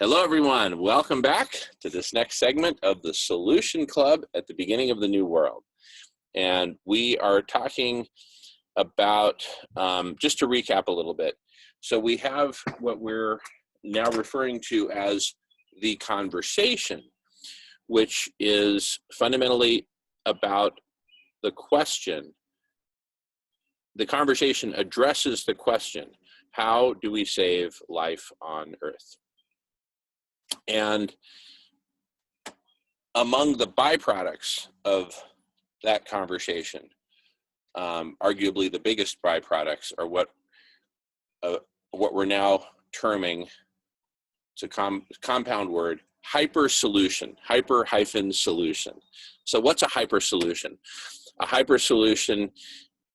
Hello, everyone. Welcome back to this next segment of the Solution Club at the beginning of the new world. And we are talking about, just to recap a little bit. So we have what we're now referring to as the conversation, which is fundamentally about the question. The conversation addresses the question, how do we save life on Earth? And among the byproducts of that conversation, arguably the biggest byproducts are what we're now terming, it's a compound word, hyper-solution, hyper-solution. So what's a hyper-solution? A hyper-solution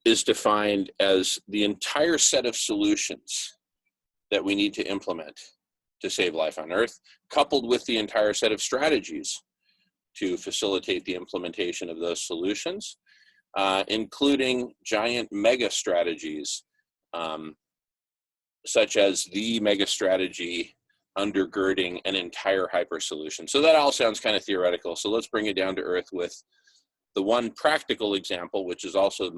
is defined as the entire set of solutions that we need to implement to save life on Earth, coupled with the entire set of strategies to facilitate the implementation of those solutions, including giant mega strategies, such as the mega strategy undergirding an entire hyper solution. So that all sounds kind of theoretical. So let's bring it down to earth with the one practical example, which is also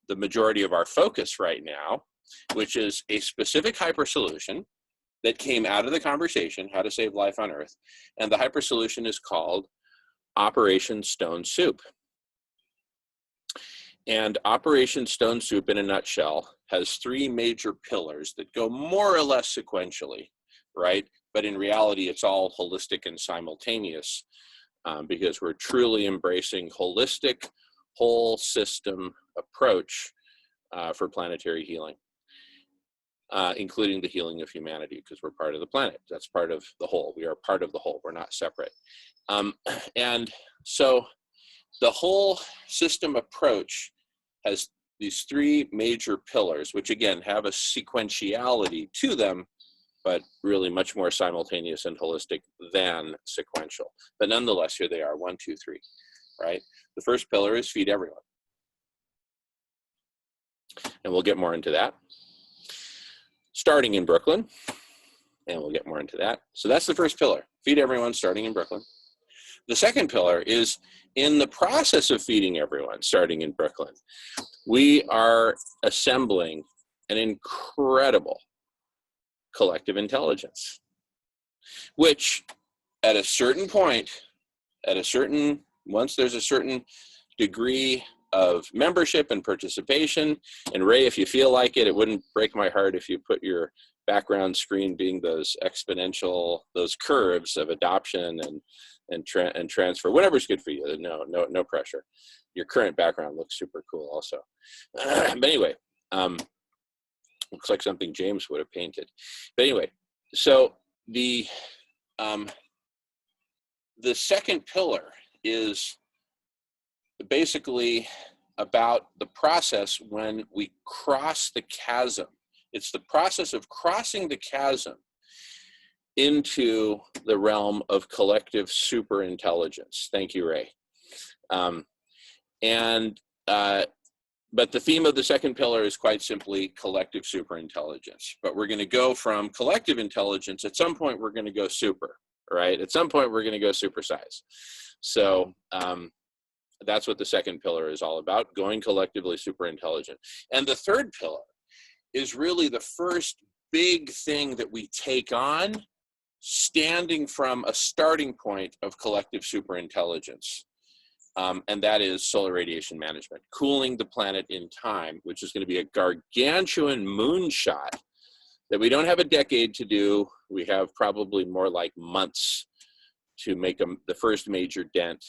the majority of our focus right now, which is a specific hyper solution that came out of the conversation, how to save life on Earth. And the hyper solution is called Operation Stone Soup. And Operation Stone Soup, in a nutshell, has three major pillars that go more or less sequentially, right? But in reality, it's all holistic and simultaneous, because we're truly embracing holistic, whole system approach for planetary healing. Including the healing of humanity, because we're part of the planet. That's part of the whole. We are part of the whole. We're not separate. And so the whole system approach has these three major pillars, which again have a sequentiality to them, but really much more simultaneous and holistic than sequential. But nonetheless, here they are, 1, 2, 3, right? The first pillar is feed everyone. And we'll get more into that. Starting in Brooklyn, and we'll get more into that. So that's the first pillar, feed everyone starting in Brooklyn. The second pillar is in the process of feeding everyone starting in Brooklyn, we are assembling an incredible collective intelligence, which at a certain point, once there's a certain degree of membership and participation, and Ray, if you feel like it wouldn't break my heart if you put your background screen being those exponential, those curves of adoption and transfer, whatever's good for you. No pressure. Your current background looks super cool also. But anyway, looks like something James would have painted. But anyway, so the second pillar is basically about the process when we cross the chasm. It's the process of crossing the chasm into the realm of collective superintelligence. Thank you, Ray. But the theme of the second pillar is quite simply collective superintelligence. But we're going to go from collective intelligence. At some point, we're going to go super, right? At some point, we're going to go supersize. So, that's what the second pillar is all about, going collectively super intelligent. And the third pillar is really the first big thing that we take on, standing from a starting point of collective super intelligence. And that is solar radiation management, cooling the planet in time, which is going to be a gargantuan moonshot that we don't have a decade to do. We have probably more like months to make the first major dent,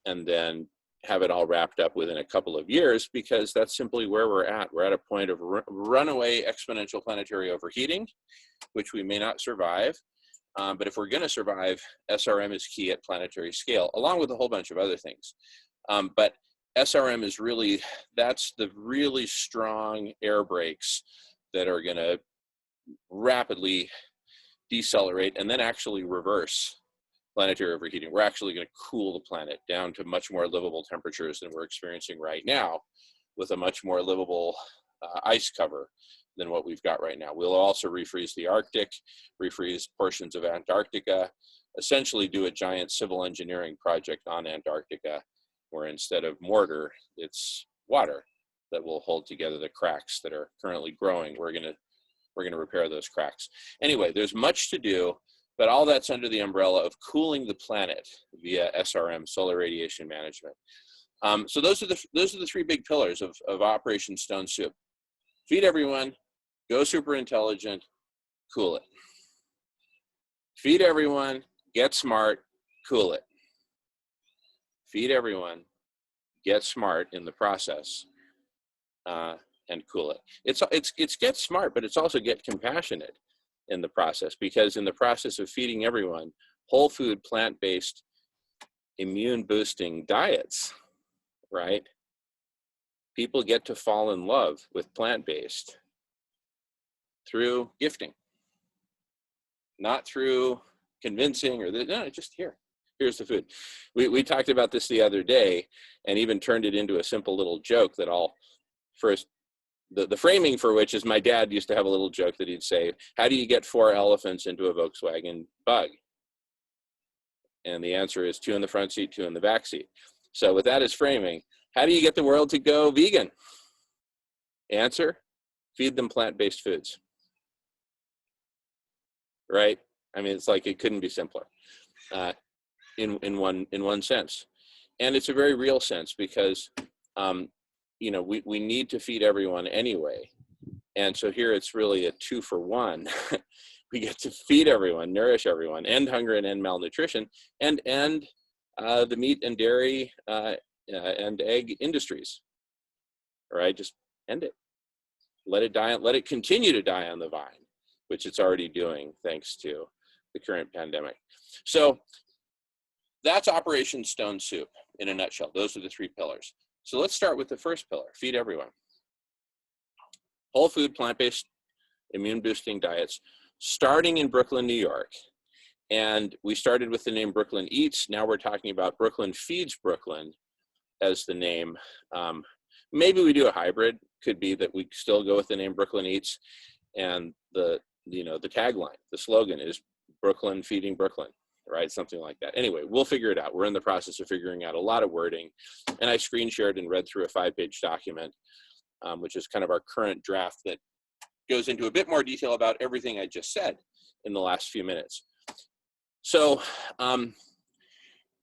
and then have it all wrapped up within a couple of years, because that's simply where we're at. We're at a point of runaway exponential planetary overheating, which we may not survive. But if we're going to survive, SRM is key at planetary scale, along with a whole bunch of other things. But SRM is really, that's the really strong air brakes that are going to rapidly decelerate and then actually reverse planetary overheating. We're actually going to cool the planet down to much more livable temperatures than we're experiencing right now, with a much more livable ice cover than what we've got right now. We'll also refreeze the Arctic, refreeze portions of Antarctica, essentially do a giant civil engineering project on Antarctica, where instead of mortar, it's water that will hold together the cracks that are currently growing. We're gonna repair those cracks. Anyway, there's much to do, but all that's under the umbrella of cooling the planet via SRM, solar radiation management. So those are the three big pillars of Operation Stone Soup. Feed everyone, go super intelligent, cool it. Feed everyone, get smart, cool it. Feed everyone, get smart in the process, and cool it. It's get smart, but it's also get compassionate in the process, because in the process of feeding everyone whole food, plant-based, immune boosting diets, right? People get to fall in love with plant-based through gifting, not through convincing or no, just here's the food. We talked about this the other day and even turned it into a simple little joke that I'll first, the framing for which is my dad used to have a little joke that he'd say, how do you get 4 elephants into a Volkswagen Bug? And the answer is 2 in the front seat, 2 in the back seat. So with that as framing, how do you get the world to go vegan? Answer, feed them plant-based foods. Right? I mean, it's like, it couldn't be simpler in one sense. And it's a very real sense, because you know, we need to feed everyone anyway. And so here it's really a 2-for-1. We get to feed everyone, nourish everyone, end hunger and end malnutrition, and end the meat and dairy and egg industries. All right, just end it. Let it die. Let it continue to die on the vine, which it's already doing thanks to the current pandemic. So that's Operation Stone Soup in a nutshell. Those are the 3 pillars. So let's start with the first pillar, feed everyone. Whole food, plant-based, immune boosting diets, starting in Brooklyn, New York. And we started with the name Brooklyn Eats. Now we're talking about Brooklyn Feeds Brooklyn as the name. Maybe we do a hybrid. Could be that we still go with the name Brooklyn Eats, and the tagline, the slogan is Brooklyn Feeding Brooklyn, right? Something like that. Anyway, we'll figure it out. We're in the process of figuring out a lot of wording, and I screen shared and read through a 5-page document, which is kind of our current draft that goes into a bit more detail about everything I just said in the last few minutes. So, and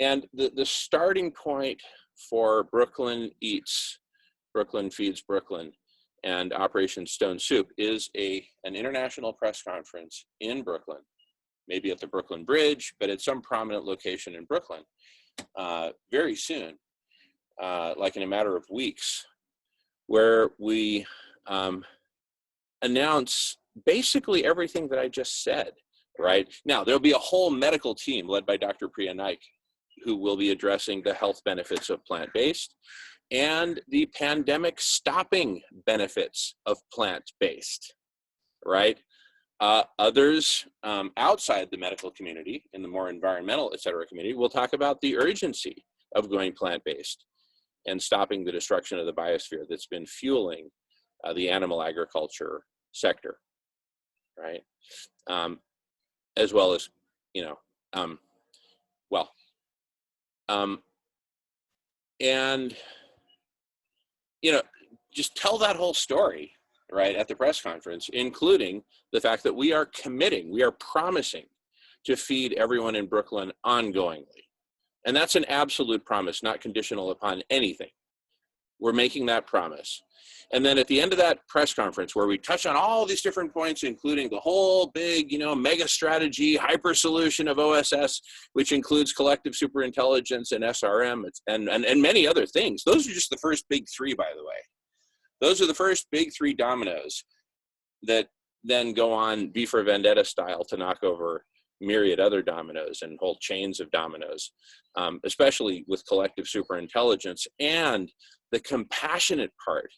the starting point for Brooklyn Eats, Brooklyn Feeds Brooklyn, and Operation Stone Soup is an international press conference in Brooklyn, maybe at the Brooklyn Bridge, but at some prominent location in Brooklyn very soon, like in a matter of weeks, where we announce basically everything that I just said, right? Now, there'll be a whole medical team led by Dr. Priya Naik, who will be addressing the health benefits of plant-based and the pandemic stopping benefits of plant-based, right? Others outside the medical community, in the more environmental, et cetera, community, will talk about the urgency of going plant-based and stopping the destruction of the biosphere that's been fueling the animal agriculture sector, right? As well as, and, just tell that whole story, right, at the press conference, including the fact that we are promising to feed everyone in Brooklyn ongoingly. And that's an absolute promise, not conditional upon anything. We're making that promise. And then at the end of that press conference, where we touch on all these different points, including the whole big, mega strategy, hyper solution of OSS, which includes collective superintelligence and SRM and many other things. Those are just the first big 3, by the way. Those are the first big 3 dominoes that then go on V for Vendetta style to knock over myriad other dominoes and whole chains of dominoes, especially with collective superintelligence and the compassionate part,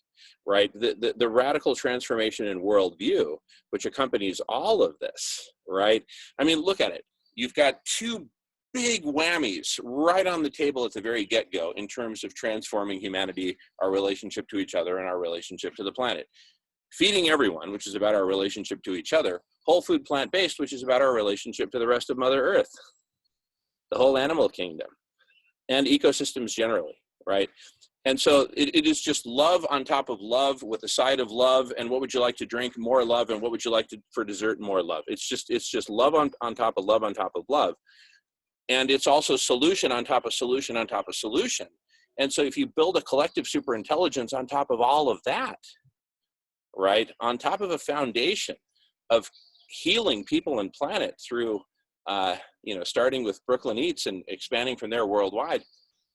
right? The radical transformation in worldview, which accompanies all of this, right? I mean, look at it. You've got 2 big whammies right on the table at the very get-go in terms of transforming humanity, our relationship to each other, and our relationship to the planet. feeding everyone, which is about our relationship to each other, whole food plant-based, which is about our relationship to the rest of Mother Earth, the whole animal kingdom, and ecosystems generally, right? And so it is just love on top of love with a side of love. And what would you like to drink? More love. And what would you like for dessert? More love. It's just love on top of love on top of love. And it's also solution on top of solution on top of solution. And so if you build a collective superintelligence on top of all of that, right, on top of a foundation of healing people and planet through, starting with Brooklyn Eats and expanding from there worldwide,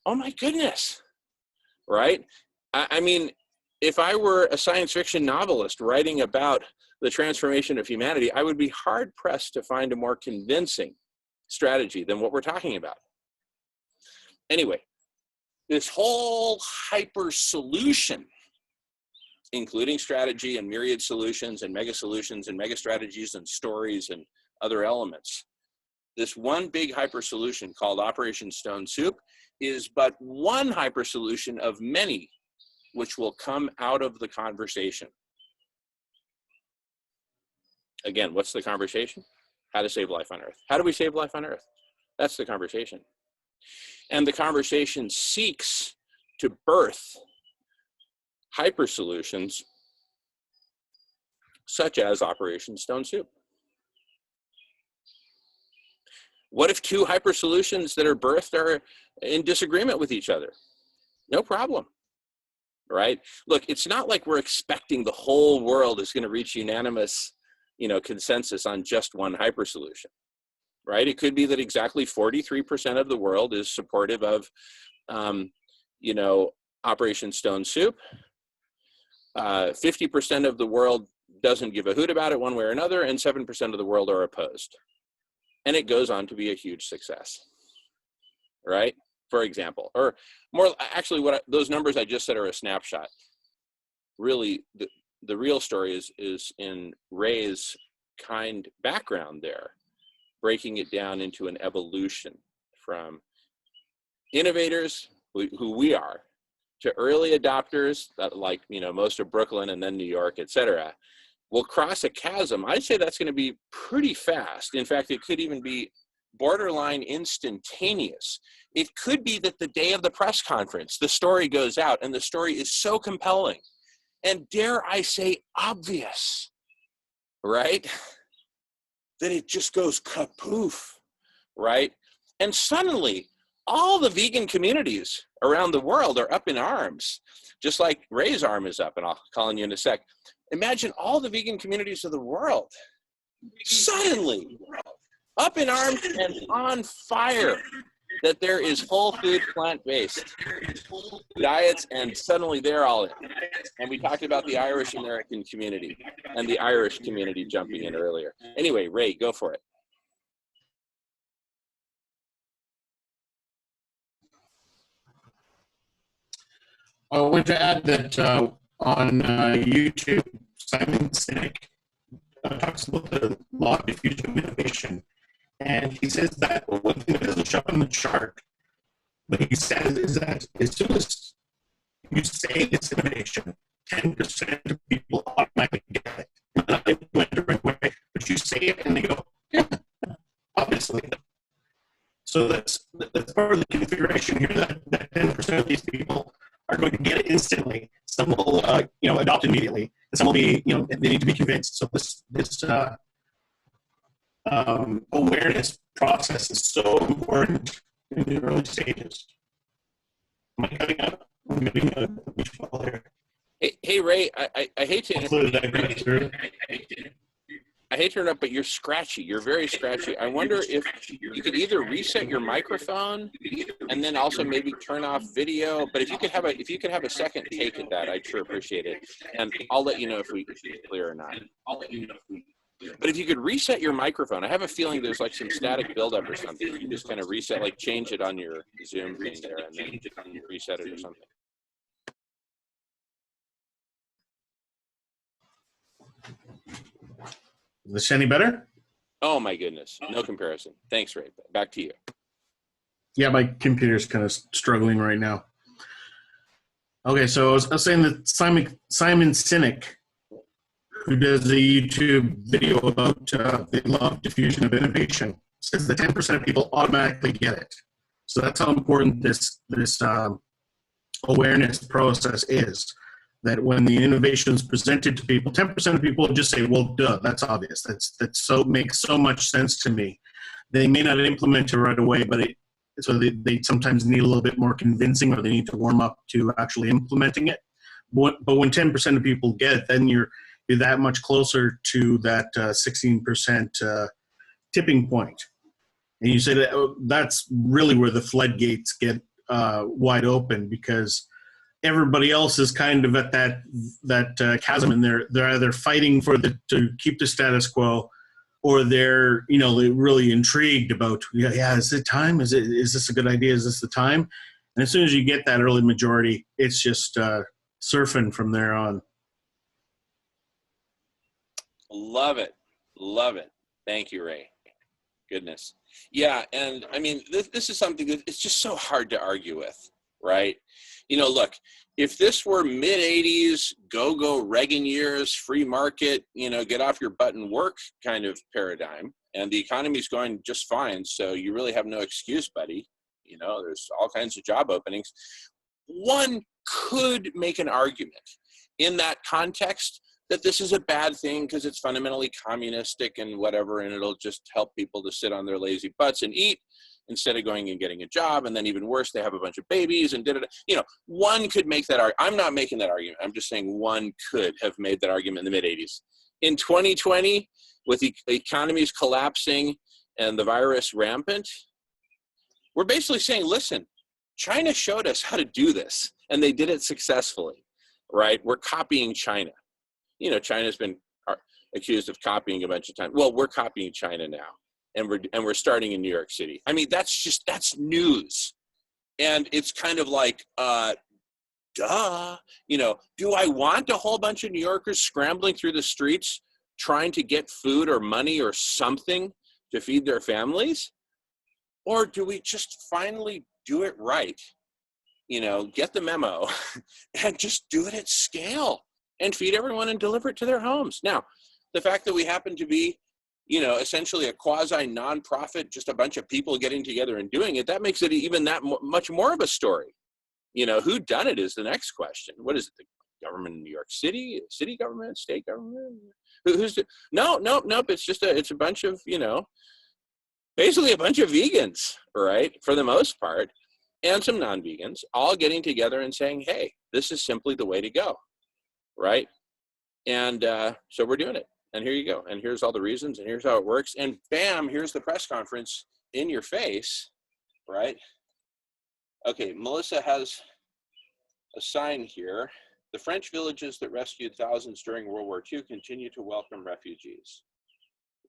oh my goodness. Right? I mean, if I were a science fiction novelist writing about the transformation of humanity, I would be hard pressed to find a more convincing strategy than what we're talking about. Anyway, this whole hyper solution, including strategy and myriad solutions and mega strategies and stories and other elements, this one big hyper solution called Operation Stone Soup is but one hyper solution of many which will come out of the conversation. Again, what's the conversation? How to save life on Earth. How do we save life on Earth? That's the conversation. And the conversation seeks to birth hyper solutions such as Operation Stone Soup. What if two hyper solutions that are birthed are in disagreement with each other? No problem, right? Look, it's not like we're expecting the whole world is going to reach unanimous, consensus on just one hyper solution, right? It could be that exactly 43% of the world is supportive of, Operation Stone Soup. 50% of the world doesn't give a hoot about it one way or another, and 7% of the world are opposed. And it goes on to be a huge success, right? For example, or more, actually, those numbers I just said are a snapshot. Really, the real story is in Ray's kind background there, breaking it down into an evolution from innovators, who we are, to early adopters, that like, most of Brooklyn and then New York, et cetera, will cross a chasm. I'd say that's going to be pretty fast. In fact, it could even be borderline instantaneous. It could be that the day of the press conference, the story goes out, and the story is so compelling and, dare I say, obvious, right, that it just goes kapoof, right? And suddenly, all the vegan communities around the world are up in arms, just like Ray's arm is up, and I'll call on you in a sec. Imagine all the vegan communities of the world suddenly up in arms and on fire that there is whole food plant-based diets, and suddenly they're all in. And we talked about the Irish American community and the Irish community jumping in earlier. Anyway, Ray, go for it. I want to add that on YouTube, Simon Sinek talks about the law of diffusion of innovation. And he says that one thing that doesn't show up in the chart, what he says is that as soon as you say it's innovation, 10% of people automatically get it. Not in a different way, but you say it and they go, yeah, obviously. So that's part of the configuration here, that 10% of these people are going to get it instantly. Some will, adopt immediately, and some will be, they need to be convinced. So this awareness process is so important in the early stages. Am I cutting out? I'm getting a beach ball here. Hey Ray, I hate to interrupt, but you're scratchy. You're very scratchy. I wonder if you could either reset your microphone and then also maybe turn off video. But if you could have a second take at that, I'd sure appreciate it. And I'll let you know if it's clear or not. But if you could reset your microphone, I have a feeling there's like some static buildup or something. You can just kind of reset, like change it on your Zoom thing there, and then reset it or something. Is this any better? Oh my goodness, no comparison. Thanks, Ray. Back to you. Yeah, my computer's kind of struggling right now. Okay, so I was saying that Simon Sinek who does a YouTube video about the law of diffusion of innovation, says that 10% of people automatically get it. So that's how important this awareness process is. That when the innovation is presented to people, 10% of people just say, "Well, duh, that's obvious. That's so makes so much sense to me." They may not implement it right away, but they sometimes need a little bit more convincing, or they need to warm up to actually implementing it. But when 10% of people get it, then you're that much closer to that 16% tipping point. And you say that's really where the floodgates get wide open, because everybody else is kind of at that chasm, and they're either fighting to keep the status quo, or they're really intrigued about is it time? Is this a good idea? Is this the time? And as soon as you get that early majority, it's just surfing from there on. Love it. Thank you, Ray. Goodness. Yeah, and I mean, this is something that it's just so hard to argue with, right? Look, if this were mid-'80s, go Reagan years, free market, get off your butt and work kind of paradigm, and the economy's going just fine, so you really have no excuse, buddy. There's all kinds of job openings. One could make an argument in that context that this is a bad thing because it's fundamentally communistic and whatever, and it'll just help people to sit on their lazy butts and eat instead of going and getting a job, and then even worse, they have a bunch of babies and one could make that argument. I'm not making that argument. I'm just saying one could have made that argument in the mid-'80s. In 2020, with the economies collapsing and the virus rampant, we're basically saying, listen, China showed us how to do this, and they did it successfully, right? We're copying China. China's been accused of copying a bunch of times. Well, we're copying China now, and we're starting in New York City. I mean, that's news, and it's kind of like, duh. Do I want a whole bunch of New Yorkers scrambling through the streets trying to get food or money or something to feed their families, or do we just finally do it right? Get the memo, and just do it at scale. And feed everyone and deliver it to their homes. Now, the fact that we happen to be, essentially a quasi nonprofit, just a bunch of people getting together and doing it, that makes it even that much more of a story. Who done it is the next question. What is it? The government in New York City, city government, state government? Nope. It's a bunch of, basically a bunch of vegans, right? For the most part, and some non-vegans, all getting together and saying, hey, this is simply the way to go. Right? And so we're doing it. And here you go. And here's all the reasons. And here's how it works. And bam, here's the press conference in your face. Right? Okay, Melissa has a sign here. The French villages that rescued thousands during World War II continue to welcome refugees.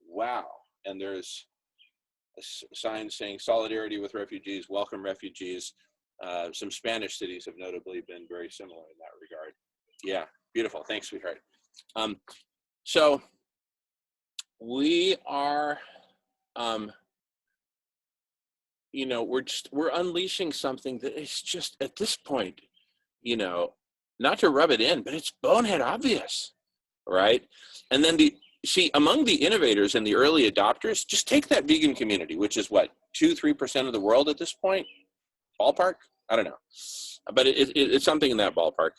Wow. And there's a sign saying solidarity with refugees, welcome refugees. Some Spanish cities have notably been very similar in that regard. Yeah. Beautiful. Thanks, sweetheart. So we are, we're unleashing something that is just at this point, not to rub it in, but it's bonehead obvious, right? And then among the innovators and the early adopters, just take that vegan community, which is what, 2-3% of the world at this point, ballpark? I don't know, but it's something in that ballpark.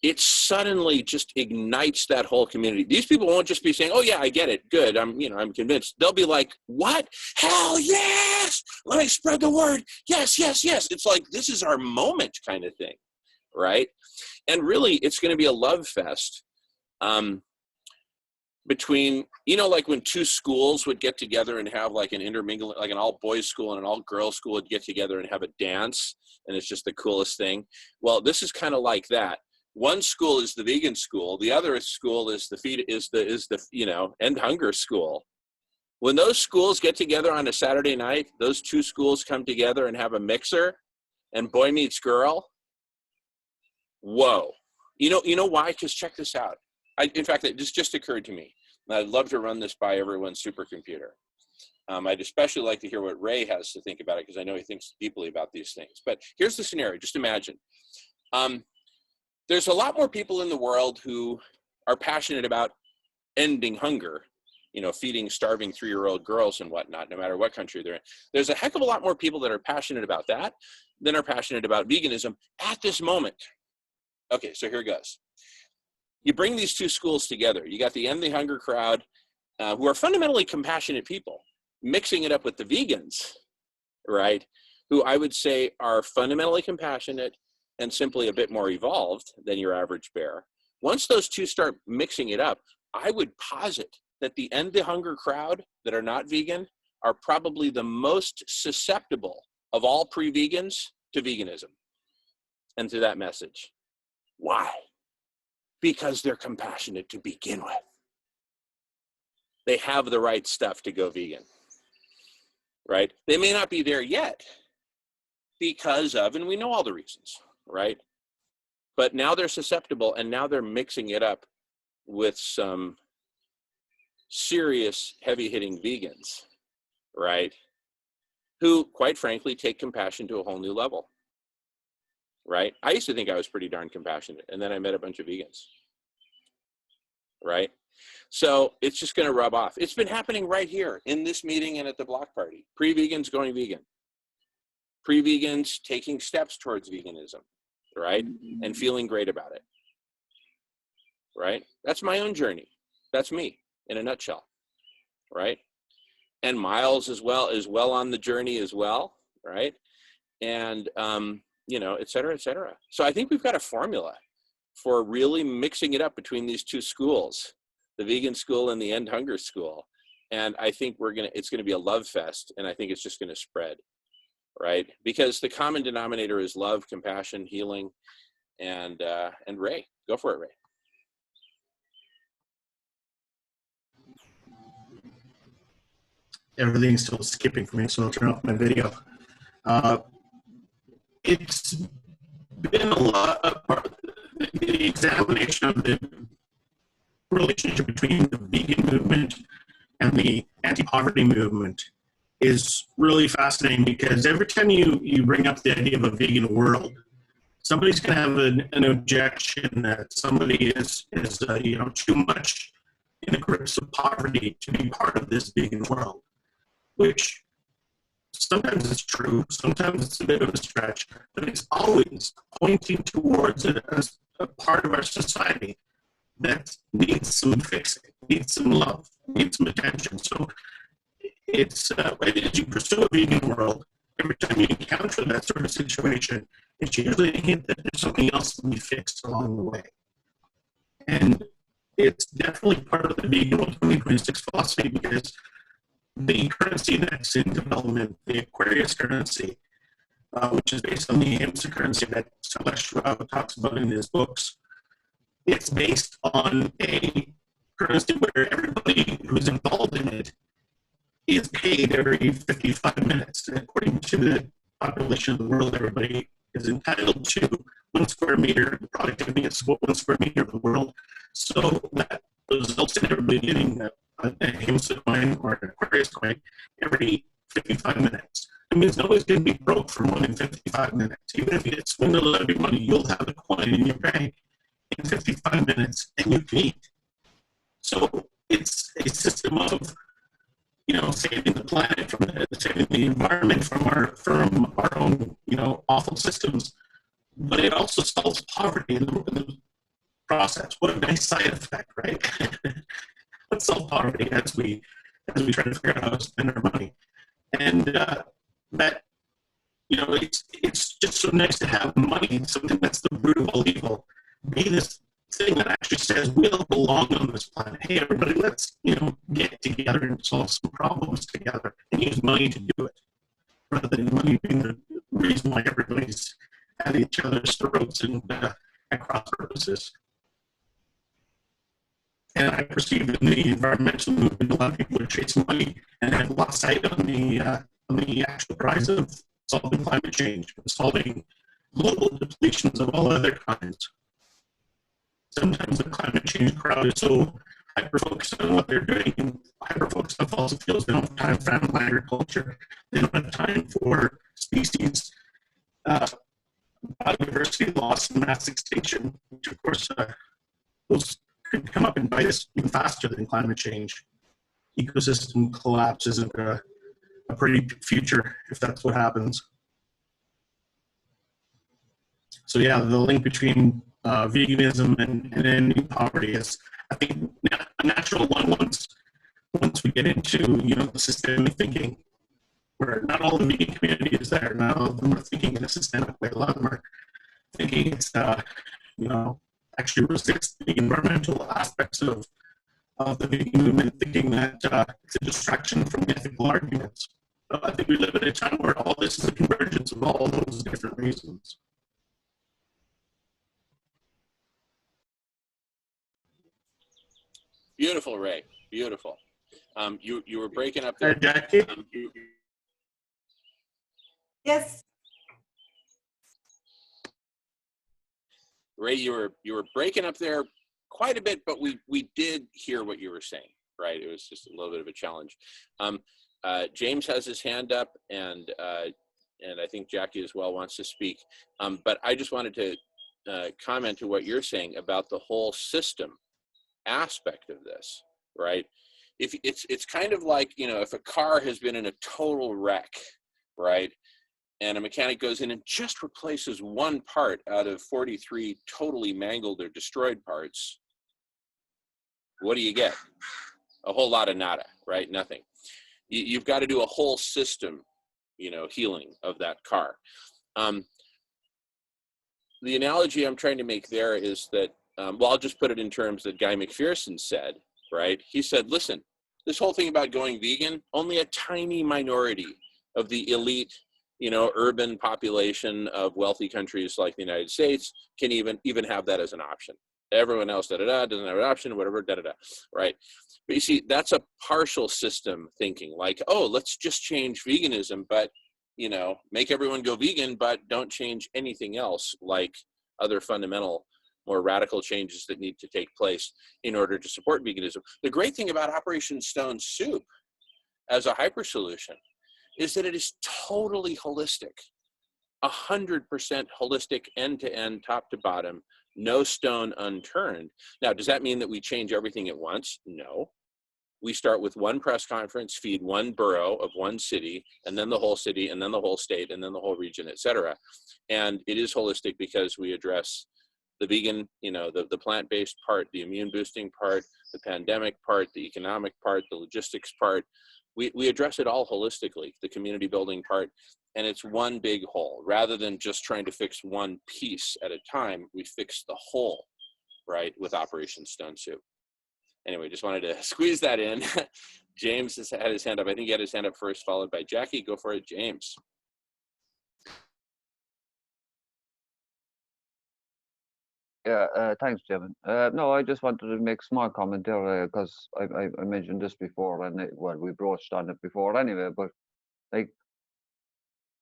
It suddenly just ignites that whole community. These people won't just be saying, oh yeah, I get it, good, I'm convinced. They'll be like, what? Hell yes, let me spread the word. Yes. It's like, this is our moment kind of thing, right? And really, it's going to be a love fest between, like when two schools would get together and have like an intermingling, like an all boys school and an all girls school would get together and have a dance, and it's just the coolest thing. Well, this is kind of like that. One school is the vegan school. The other school is the end hunger school. When those schools get together on a Saturday night, those two schools come together and have a mixer, and boy meets girl. Whoa. You know why? Because check this out. In fact, it just occurred to me. And I'd love to run this by everyone's supercomputer. I'd especially like to hear what Ray has to think about it, because I know he thinks deeply about these things. But here's the scenario. Just imagine. There's a lot more people in the world who are passionate about ending hunger, you know, feeding starving 3-year-old girls and whatnot, no matter what country they're in. There's a heck of a lot more people that are passionate about that than are passionate about veganism at this moment. Okay, so here goes. You bring these two schools together. You got the End the Hunger crowd, who are fundamentally compassionate people, mixing it up with the vegans, right? Who I would say are fundamentally compassionate and simply a bit more evolved than your average bear. Once those two start mixing it up, I would posit that the End the Hunger crowd that are not vegan are probably the most susceptible of all pre-vegans to veganism and to that message. Why? Because they're compassionate to begin with. They have the right stuff to go vegan, right? They may not be there yet because of, and we know all the reasons, right? But now they're susceptible, and now they're mixing it up with some serious heavy-hitting vegans, right? Who, quite frankly, take compassion to a whole new level, right? I used to think I was pretty darn compassionate, and then I met a bunch of vegans, right? So it's just going to rub off. It's been happening right here in this meeting and at the block party. Pre-vegans going vegan. Pre-vegans taking steps towards veganism, right? And feeling great about it, right? That's my own journey. That's me in a nutshell, right? And Miles as well is well on the journey as well, right? And, you know, et cetera, et cetera. So I think we've got a formula for really mixing it up between these two schools, the vegan school and the End Hunger school. And I think it's going to be a love fest, and I think it's just going to spread, right? Because the common denominator is love, compassion, healing, and Ray. Go for it, Ray. Everything's still skipping for me, so I'll turn off my video. It's been a lot of the examination of the relationship between the vegan movement and the anti-poverty movement is really fascinating, because every time you bring up the idea of a vegan world, somebody's going to have an objection that somebody is you know, too much in the grips of poverty to be part of this vegan world, which sometimes it's true, sometimes it's a bit of a stretch, but it's always pointing towards a part of our society that needs some fixing, needs some love, needs some attention. So it's, as you pursue a vegan world, every time you encounter that sort of situation, it's usually a hint that there's something else to be fixed along the way. And it's definitely part of the vegan 2026 philosophy, because the currency that's in development, the Aquarius currency, which is based on the hamster currency that Celeste talks about in his books, it's based on a currency where everybody who's involved in it is paid every 55 minutes. And according to the population of the world, everybody is entitled to 1 square meter. The productivity is 1 square meter of the world. So that results in everybody getting a hamster coin or an Aquarius coin every 55 minutes. It means nobody's going to be broke for more than 55 minutes. Even if you get swindled out of your money, you'll have a coin in your bank in 55 minutes and you can eat. So it's a system of, you know, saving the planet from saving the environment from our own, you know, awful systems. But it also solves poverty in the process. What a nice side effect, right? Let's solve poverty as we try to figure out how to spend our money. And that, you know, it's just so nice to have money, something that's the root of all evil, be this thing that actually says we'll belong on this planet. Hey, everybody, let's, you know, get together and solve some problems together and use money to do it, rather than money being the reason why everybody's at each other's throats and at cross purposes. And I perceive in the environmental movement, a lot of people are chasing money and have lost sight on the actual prize of solving climate change, solving global depletions of all other kinds. Sometimes the climate change crowd is so hyper-focused on what they're doing and hyper-focused on fossil fuels. They don't have time for animal agriculture. They don't have time for species biodiversity loss and mass extinction, which of course those could come up and bite us even faster than climate change. Ecosystem collapse isn't a pretty future if that's what happens. So yeah, the link between veganism and ending poverty is, I think, a natural one once we get into the systemic thinking, where not all the vegan community is there. Not all of them are thinking in a systemic way. A lot of them are thinking it's actually resists the environmental aspects of the vegan movement, thinking that it's a distraction from ethical arguments. But I think we live at a time where all this is a convergence of all those different reasons. Beautiful, Ray. Beautiful. You were breaking up there. Jackie? Yes. Ray, you were breaking up there quite a bit, but we did hear what you were saying, right? It was just a little bit of a challenge. James has his hand up, and I think Jackie as well wants to speak. But I just wanted to comment to what you're saying about the whole system aspect of this, right? If it's kind of like, if a car has been in a total wreck, right? And a mechanic goes in and just replaces one part out of 43 totally mangled or destroyed parts, what do you get? A whole lot of nada, right? Nothing. You've got to do a whole system, healing of that car. The analogy I'm trying to make there is that, I'll just put it in terms that Guy McPherson said, right? He said, listen, this whole thing about going vegan, only a tiny minority of the elite, urban population of wealthy countries like the United States can even have that as an option. Everyone else, doesn't have an option, whatever, right? But you see, that's a partial system thinking, like, oh, let's just change veganism, but, make everyone go vegan, but don't change anything else, like other fundamental, more radical changes that need to take place in order to support veganism. The great thing about Operation Stone Soup as a hyper solution is that it is totally holistic, 100% holistic, end-to-end, top to bottom, no stone unturned. Now, does that mean that we change everything at once? No. We start with one press conference, feed one borough of one city, and then the whole city, and then the whole state, and then the whole region, et cetera. And it is holistic because we address the vegan, the plant-based part, the immune boosting part, the pandemic part, the economic part, the logistics part. We address it all holistically, the community building part, and it's one big whole. Rather than just trying to fix one piece at a time, we fix the whole, right, with Operation Stone Soup. Anyway, just wanted to squeeze that in. James has had his hand up. I think he had his hand up first, followed by Jackie. Go for it, James. Yeah, thanks, Jevin. No, I just wanted to make a small comment there because I mentioned this before, and we broached on it before anyway. But like,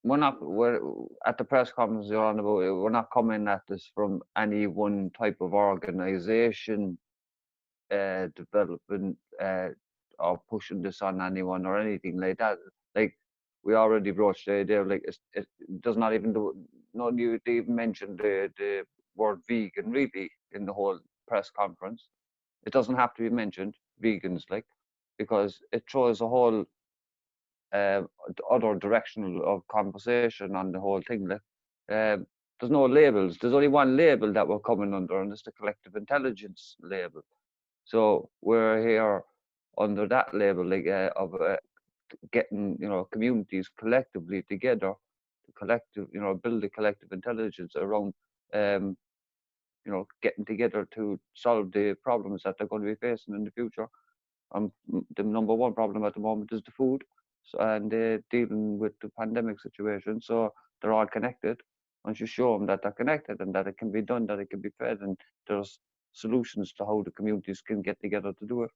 we're at the press conference you're on about. We're not coming at this from any one type of organization, developing or pushing this on anyone or anything like that. Like, we already broached the idea. Like, it does not even do. No, you even mentioned the word vegan really in the whole press conference. It doesn't have to be mentioned, vegans, like, because it throws a whole other direction of conversation on the whole thing. Like, there's no labels. There's only one label that we're coming under, and it's the collective intelligence label. So we're here under that label, like, of getting communities collectively together, build a collective intelligence around getting together to solve the problems that they're going to be facing in the future. The number one problem at the moment is the food, and dealing with the pandemic situation. So they're all connected. Once you show them that they're connected and that it can be done, that it can be fed, and there's solutions to how the communities can get together to do it.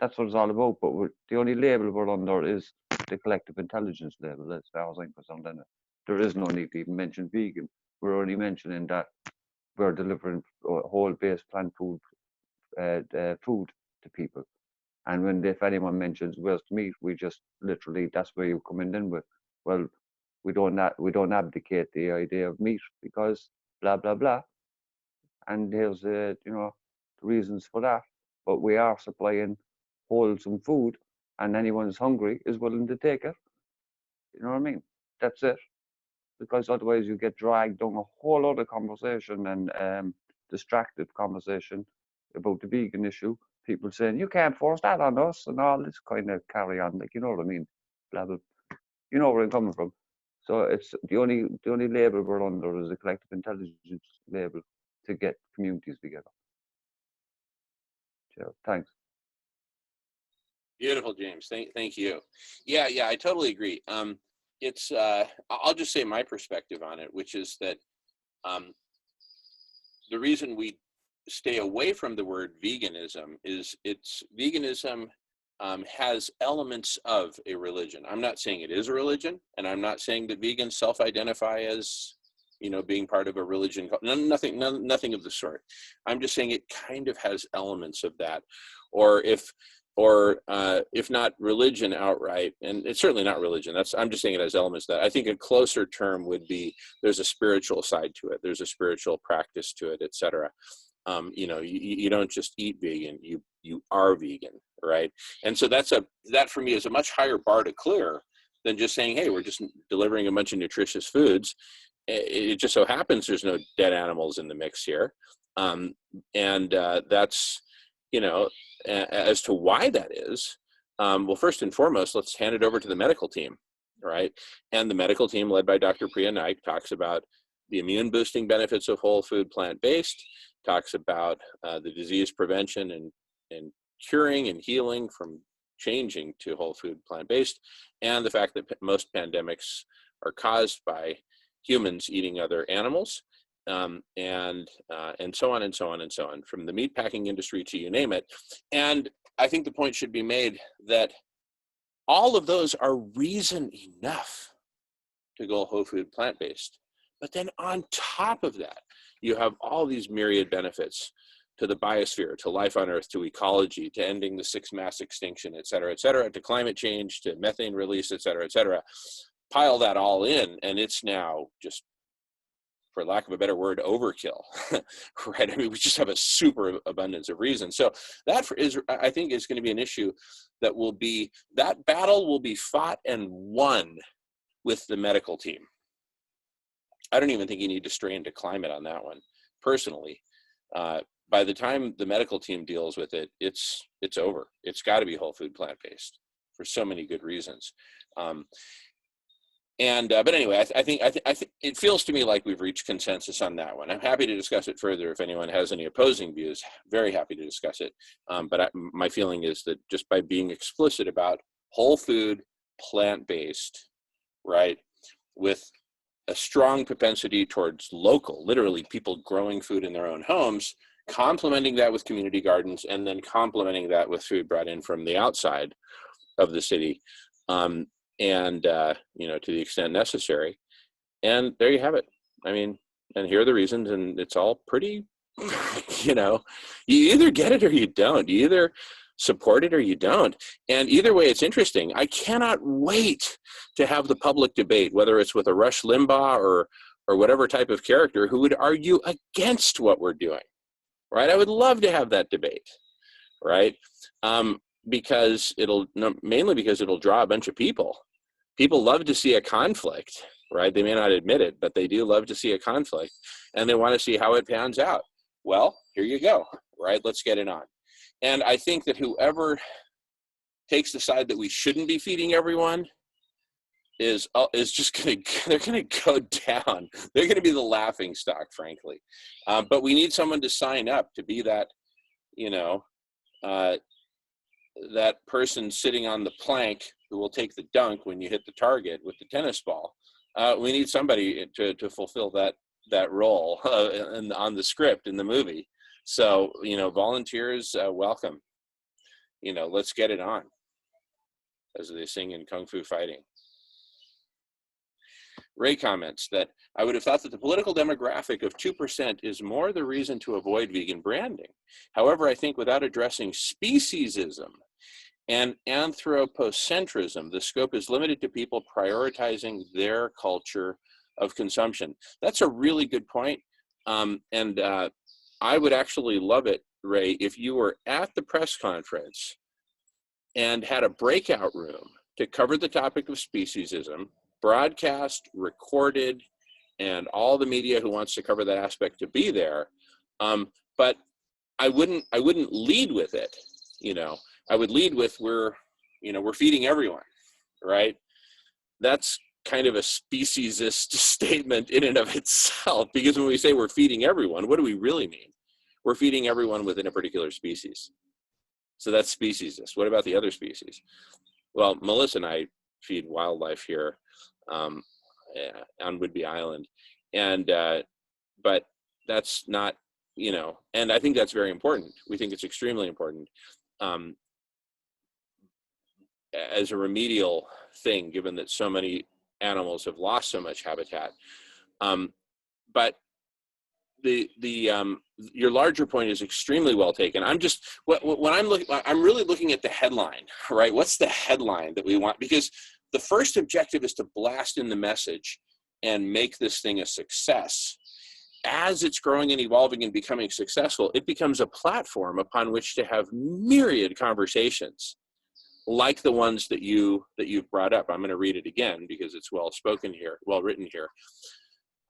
That's what it's all about. But the only label we're under is the collective intelligence label, as far as I'm concerned. There is no need to even mention vegan. We're only mentioning that we're delivering whole-based plant food to people. And if anyone mentions where's the meat, we just literally, that's where you come in with, well, we don't abdicate the idea of meat because blah blah blah. And here's the reasons for that. but we are supplying wholesome food, and anyone who's hungry is willing to take it. You know what I mean? That's it. Because otherwise you get dragged down a whole other conversation and distracted conversation about the vegan issue. People saying, you can't force that on us and all this kind of carry on. Like, you know what I mean? Blah, blah. You know where I'm coming from. So it's the only label we're under is a collective intelligence label to get communities together. So, thanks. Beautiful, James. Thank you. Yeah, I totally agree. It's I'll just say my perspective on it, which is that the reason we stay away from the word veganism is veganism has elements of a religion. I'm not saying it is a religion, and I'm not saying that vegans self-identify as, you know, being part of a religion. Nothing of the sort. I'm just saying it kind of has elements of that, or if not religion outright, and it's certainly not religion. I'm just saying it has elements of that. I think a closer term would be there's a spiritual side to it. There's a spiritual practice to it, etc. You know, you don't just eat vegan, you are vegan, right? And so that for me is a much higher bar to clear than just saying, hey, we're just delivering a bunch of nutritious foods. It just so happens there's no dead animals in the mix here. That's, you know, as to why that is, well, first and foremost, let's hand it over to the medical team, right? And the medical team led by Dr. Priya Naik talks about the immune boosting benefits of whole food plant-based, talks about the disease prevention and curing and healing from changing to whole food plant-based, and the fact that most pandemics are caused by humans eating other animals, and so on and so on and so on, from the meatpacking industry to you name it. And I think the point should be made that all of those are reason enough to go whole food plant-based. But then on top of that, you have all these myriad benefits to the biosphere, to life on Earth, to ecology, to ending the sixth mass extinction, et cetera, to climate change, to methane release, et cetera, et cetera. Pile that all in, and it's now just, for lack of a better word, overkill, right? I mean, we just have a super abundance of reasons. So that I think is going to be an issue that battle will be fought and won with the medical team. I don't even think you need to stray into climate on that one, personally. By the time the medical team deals with it, it's over. It's got to be whole food plant-based for so many good reasons. But anyway, I think it feels to me like we've reached consensus on that one. I'm happy to discuss it further if anyone has any opposing views. Very happy to discuss it. But my feeling is that just by being explicit about whole food, plant-based, right, with a strong propensity towards local, literally people growing food in their own homes, complementing that with community gardens, and then complementing that with food brought in from the outside of the city. You know, to the extent necessary. And there you have it. I mean, and here are the reasons, and it's all pretty, you know, you either get it or you don't. You either support it or you don't. And either way, it's interesting. I cannot wait to have the public debate, whether it's with a Rush Limbaugh or whatever type of character who would argue against what we're doing, right? I would love to have that debate, right? Mainly because it'll draw a bunch of people. People love to see a conflict, right? They may not admit it, but they do love to see a conflict, and they want to see how it pans out. Well, here you go, right? Let's get it on. And I think that whoever takes the side that we shouldn't be feeding everyone is just they're gonna go down. They're gonna be the laughing stock, frankly. But we need someone to sign up to be that, you know, that person sitting on the plank who will take the dunk when you hit the target with the tennis ball. We need somebody to fulfill that role on the script in the movie. So, you know, volunteers, welcome. You know, let's get it on, as they sing in Kung Fu Fighting. Ray comments that I would have thought that the political demographic of 2% is more the reason to avoid vegan branding. However, I think without addressing speciesism and anthropocentrism, the scope is limited to people prioritizing their culture of consumption. That's a really good point. I would actually love it Ray, if you were at the press conference and had a breakout room to cover the topic of speciesism, broadcast, recorded, and all the media who wants to cover that aspect to be there. But I wouldn't lead with it. I would lead with we're feeding everyone, right? That's kind of a speciesist statement in and of itself, because when we say we're feeding everyone, what do we really mean? We're feeding everyone within a particular species. So that's speciesist. What about the other species? Well, Melissa and I feed wildlife here on Whidbey Island, and but that's not, and I think that's very important. We think it's extremely important as a remedial thing, given that so many animals have lost so much habitat. But your larger point is extremely well taken. I'm really looking at the headline, right? What's the headline that we want? Because the first objective is to blast in the message and make this thing a success. As it's growing and evolving and becoming successful, it becomes a platform upon which to have myriad conversations like the ones that you've brought up. I'm going to read it again because it's well written here.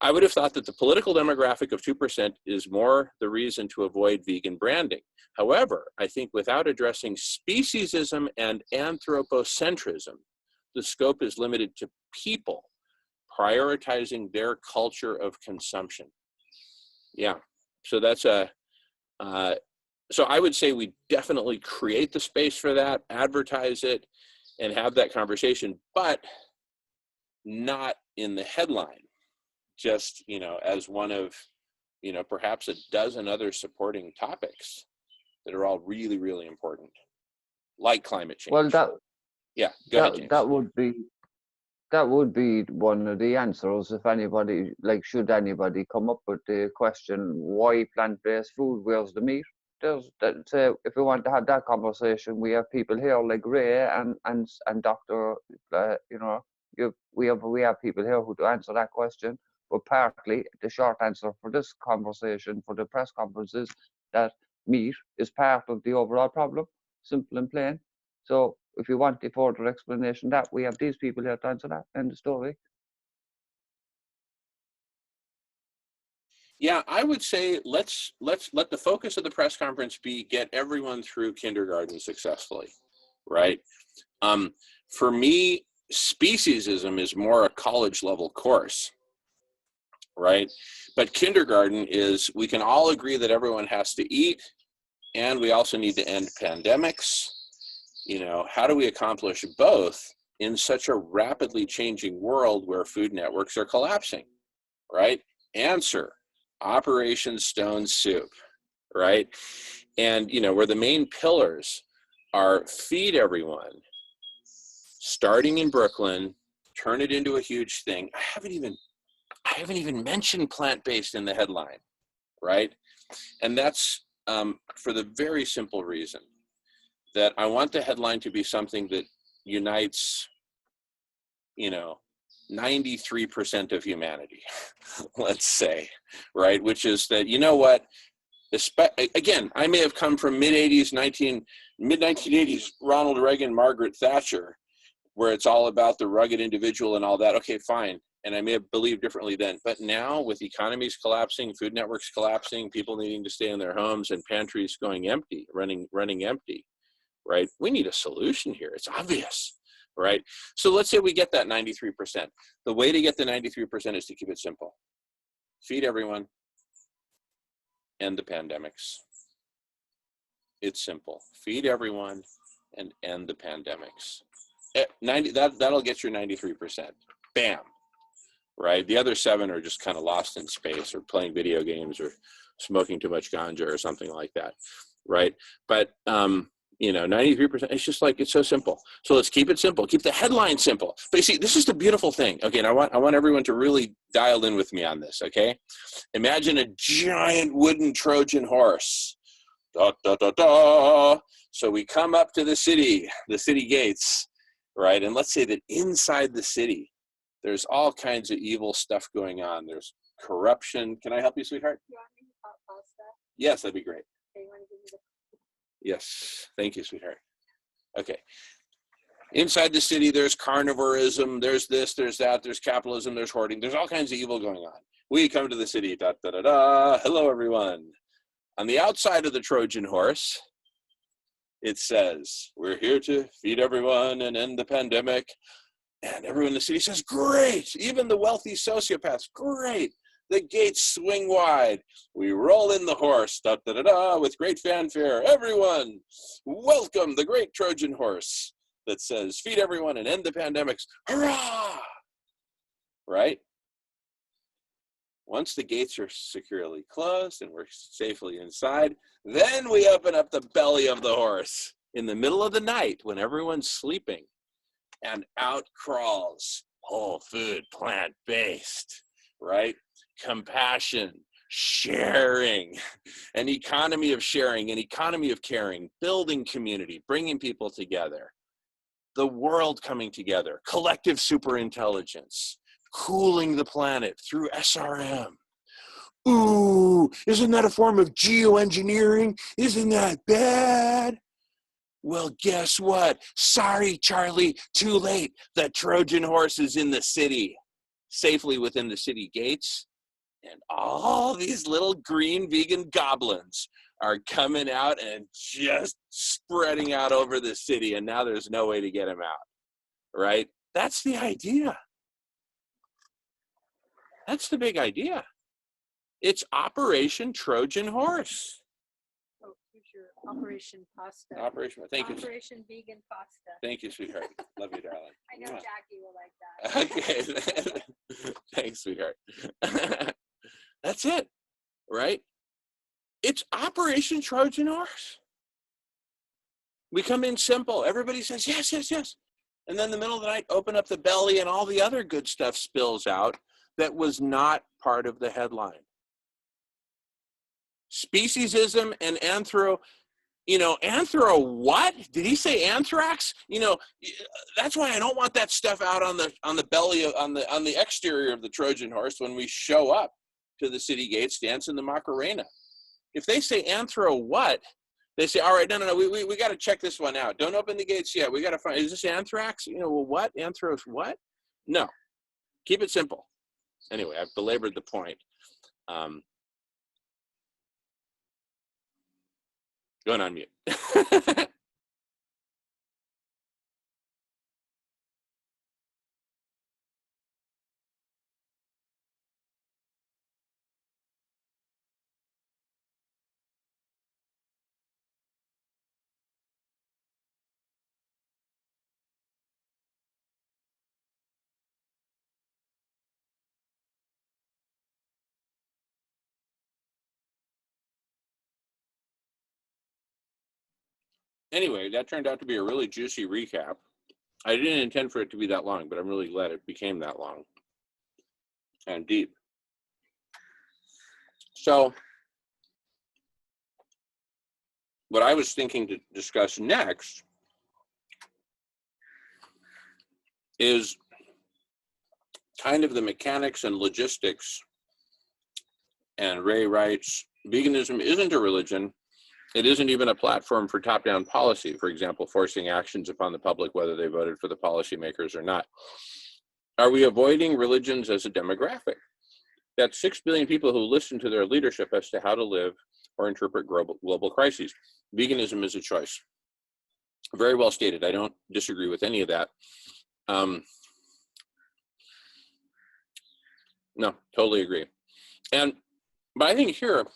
I would have thought that the political demographic of 2% is more the reason to avoid vegan branding. However, I think without addressing speciesism and anthropocentrism, the scope is limited to people prioritizing their culture of consumption. Yeah, so that's so I would say we definitely create the space for that, advertise it, and have that conversation, but not in the headline. Just, as one of, perhaps a dozen other supporting topics that are all really, really important, like climate change. Well, go ahead, James. That would be one of the answers if anybody, should anybody come up with the question, why plant-based food, where's the meat? If we want to have that conversation, we have people here like Ray and Dr. We have people here who to answer that question. But partly, the short answer for this conversation, for the press conference, is that meat is part of the overall problem, simple and plain. So if you want the further explanation, that we have these people here to answer that, end of story. Yeah, I would say let's let the focus of the press conference be get everyone through kindergarten successfully, right? For me, speciesism is more a college level course, right? But kindergarten is, we can all agree that everyone has to eat, and we also need to end pandemics. How do we accomplish both in such a rapidly changing world where food networks are collapsing, right? Answer, Operation Stone Soup, right? And, where the main pillars are feed everyone, starting in Brooklyn, turn it into a huge thing. I haven't even mentioned plant-based in the headline, right? And that's for the very simple reason that I want the headline to be something that unites, 93% of humanity, let's say, right? Which is that, again, I may have come from mid-1980s Ronald Reagan, Margaret Thatcher, where it's all about the rugged individual and all that. Okay, fine. And I may have believed differently then. But now, with economies collapsing, food networks collapsing, people needing to stay in their homes, and pantries going empty, running empty, right? We need a solution here. It's obvious, right? So let's say we get that 93%. The way to get the 93% is to keep it simple. Feed everyone, end the pandemics. It's simple. Feed everyone and end the pandemics. That'll get your 93%. Bam. Right? The other 7 are just kind of lost in space, or playing video games, or smoking too much ganja, or something like that. Right? But 93%, it's just it's so simple. So let's keep it simple. Keep the headline simple. But you see, this is the beautiful thing. Okay, and I want everyone to really dial in with me on this, okay? Imagine a giant wooden Trojan horse. Da, da, da, da. So we come up to the city gates, right? And let's say that inside the city, there's all kinds of evil stuff going on. There's corruption. Can I help you, sweetheart? You want me to pause that? Yes, that'd be great. Okay, you want to give me Yes, thank you, sweetheart. Okay. Inside the city, there's carnivorism, there's this, there's that, there's capitalism, there's hoarding, there's all kinds of evil going on. We come to the city, da da da da. Hello, everyone. On the outside of the Trojan horse, it says, we're here to feed everyone and end the pandemic. And everyone in the city says, great. Even the wealthy sociopaths, great. The gates swing wide. We roll in the horse, da da da da, with great fanfare. Everyone, welcome the great Trojan horse that says, feed everyone and end the pandemics. Hurrah! Right? Once the gates are securely closed and we're safely inside, then we open up the belly of the horse in the middle of the night when everyone's sleeping, and out crawls whole food, plant-based, right? Compassion, sharing, an economy of sharing, an economy of caring, building community, bringing people together, the world coming together, collective superintelligence, cooling the planet through SRM. Ooh, isn't that a form of geoengineering? Isn't that bad? Well, guess what? Sorry, Charlie, too late. The Trojan horse is in the city, safely within the city gates. And all these little green vegan goblins are coming out and just spreading out over the city. And now there's no way to get them out, right? That's the idea. That's the big idea. It's Operation Trojan Horse. Oh, future Operation Pasta. Thank you. Operation Vegan Pasta. Thank you, sweetheart. Love you, darling. I know Jackie will like that. Okay. Thanks, sweetheart. That's it, right? It's Operation Trojan Horse. We come in simple. Everybody says, yes, yes, yes. And then in the middle of the night, open up the belly and all the other good stuff spills out that was not part of the headline. Speciesism and anthro what? Did he say anthrax? That's why I don't want that stuff out on the belly, on the exterior of the Trojan horse when we show up to the city gates dancing the Macarena. If they say anthro what? They say, all right, no, we got to check this one out. Don't open the gates yet. We got to find, is this anthrax? Well, what? Anthros what? No. Keep it simple. Anyway, I've belabored the point. Going on mute. Anyway, that turned out to be a really juicy recap. I didn't intend for it to be that long, but I'm really glad it became that long and deep. So what I was thinking to discuss next is kind of the mechanics and logistics. And Ray writes, veganism isn't a religion. It isn't even a platform for top-down policy, for example, forcing actions upon the public whether they voted for the policymakers or not. Are we avoiding religions as a demographic? That's 6 billion people who listen to their leadership as to how to live or interpret global crises. Veganism is a choice. Very well stated. I don't disagree with any of that. No, totally agree. But I think here,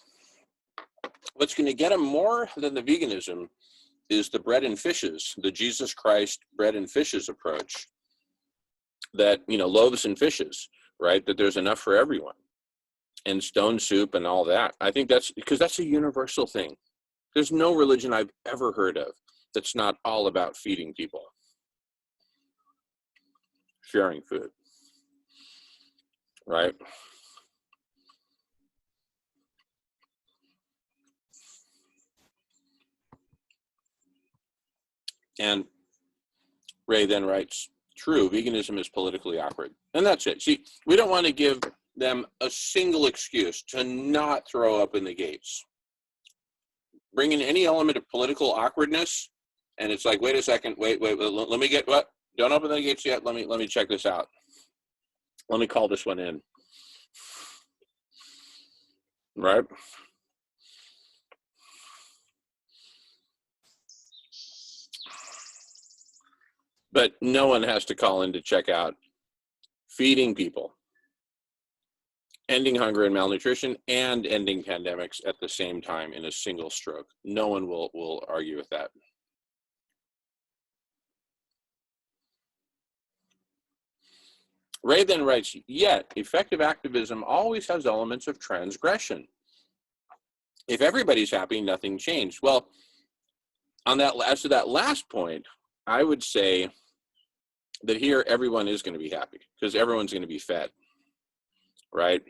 what's going to get them more than the veganism is the bread and fishes, the Jesus Christ bread and fishes approach. That, loaves and fishes, right? That there's enough for everyone. And stone soup and all that. I think that's because that's a universal thing. There's no religion I've ever heard of that's not all about feeding people. Sharing food. Right? And Ray then writes, true, veganism is politically awkward. And that's it. See, we don't want to give them a single excuse to not throw up in the gates. bring in any element of political awkwardness, and it's like, wait a second, wait, let me get what? Don't open the gates yet. Let me check this out. Let me call this one in. Right? But no one has to call in to check out feeding people, ending hunger and malnutrition, and ending pandemics at the same time in a single stroke. No one will argue with that. Ray then writes, yet effective activism always has elements of transgression. If everybody's happy, nothing changed. Well, on that, as to that last point, I would say that here everyone is going to be happy because everyone's going to be fed, right?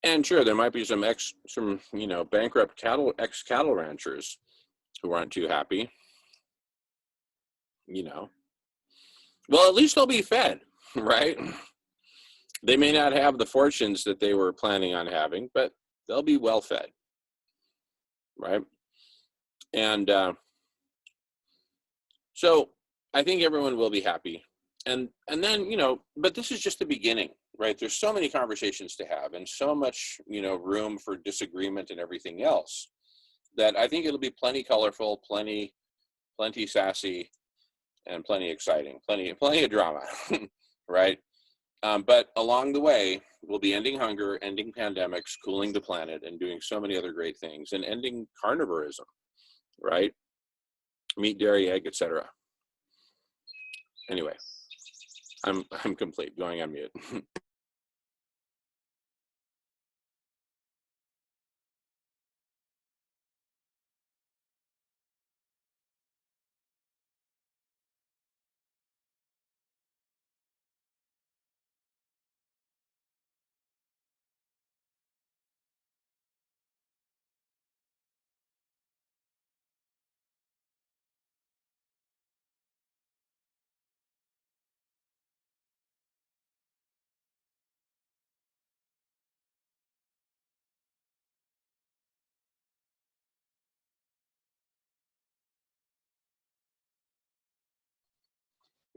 And sure, there might be some bankrupt ex-cattle ranchers who aren't too happy, Well, at least they'll be fed, right? They may not have the fortunes that they were planning on having, but they'll be well fed, right? And so I think everyone will be happy. And then, but this is just the beginning, right? There's so many conversations to have and so much, room for disagreement and everything else that I think it'll be plenty colorful, plenty sassy, and plenty exciting, plenty of drama, right? But along the way, we'll be ending hunger, ending pandemics, cooling the planet, and doing so many other great things, and ending carnivorism, right? Meat, dairy, egg, etc. Anyway, I'm complete. Going on mute.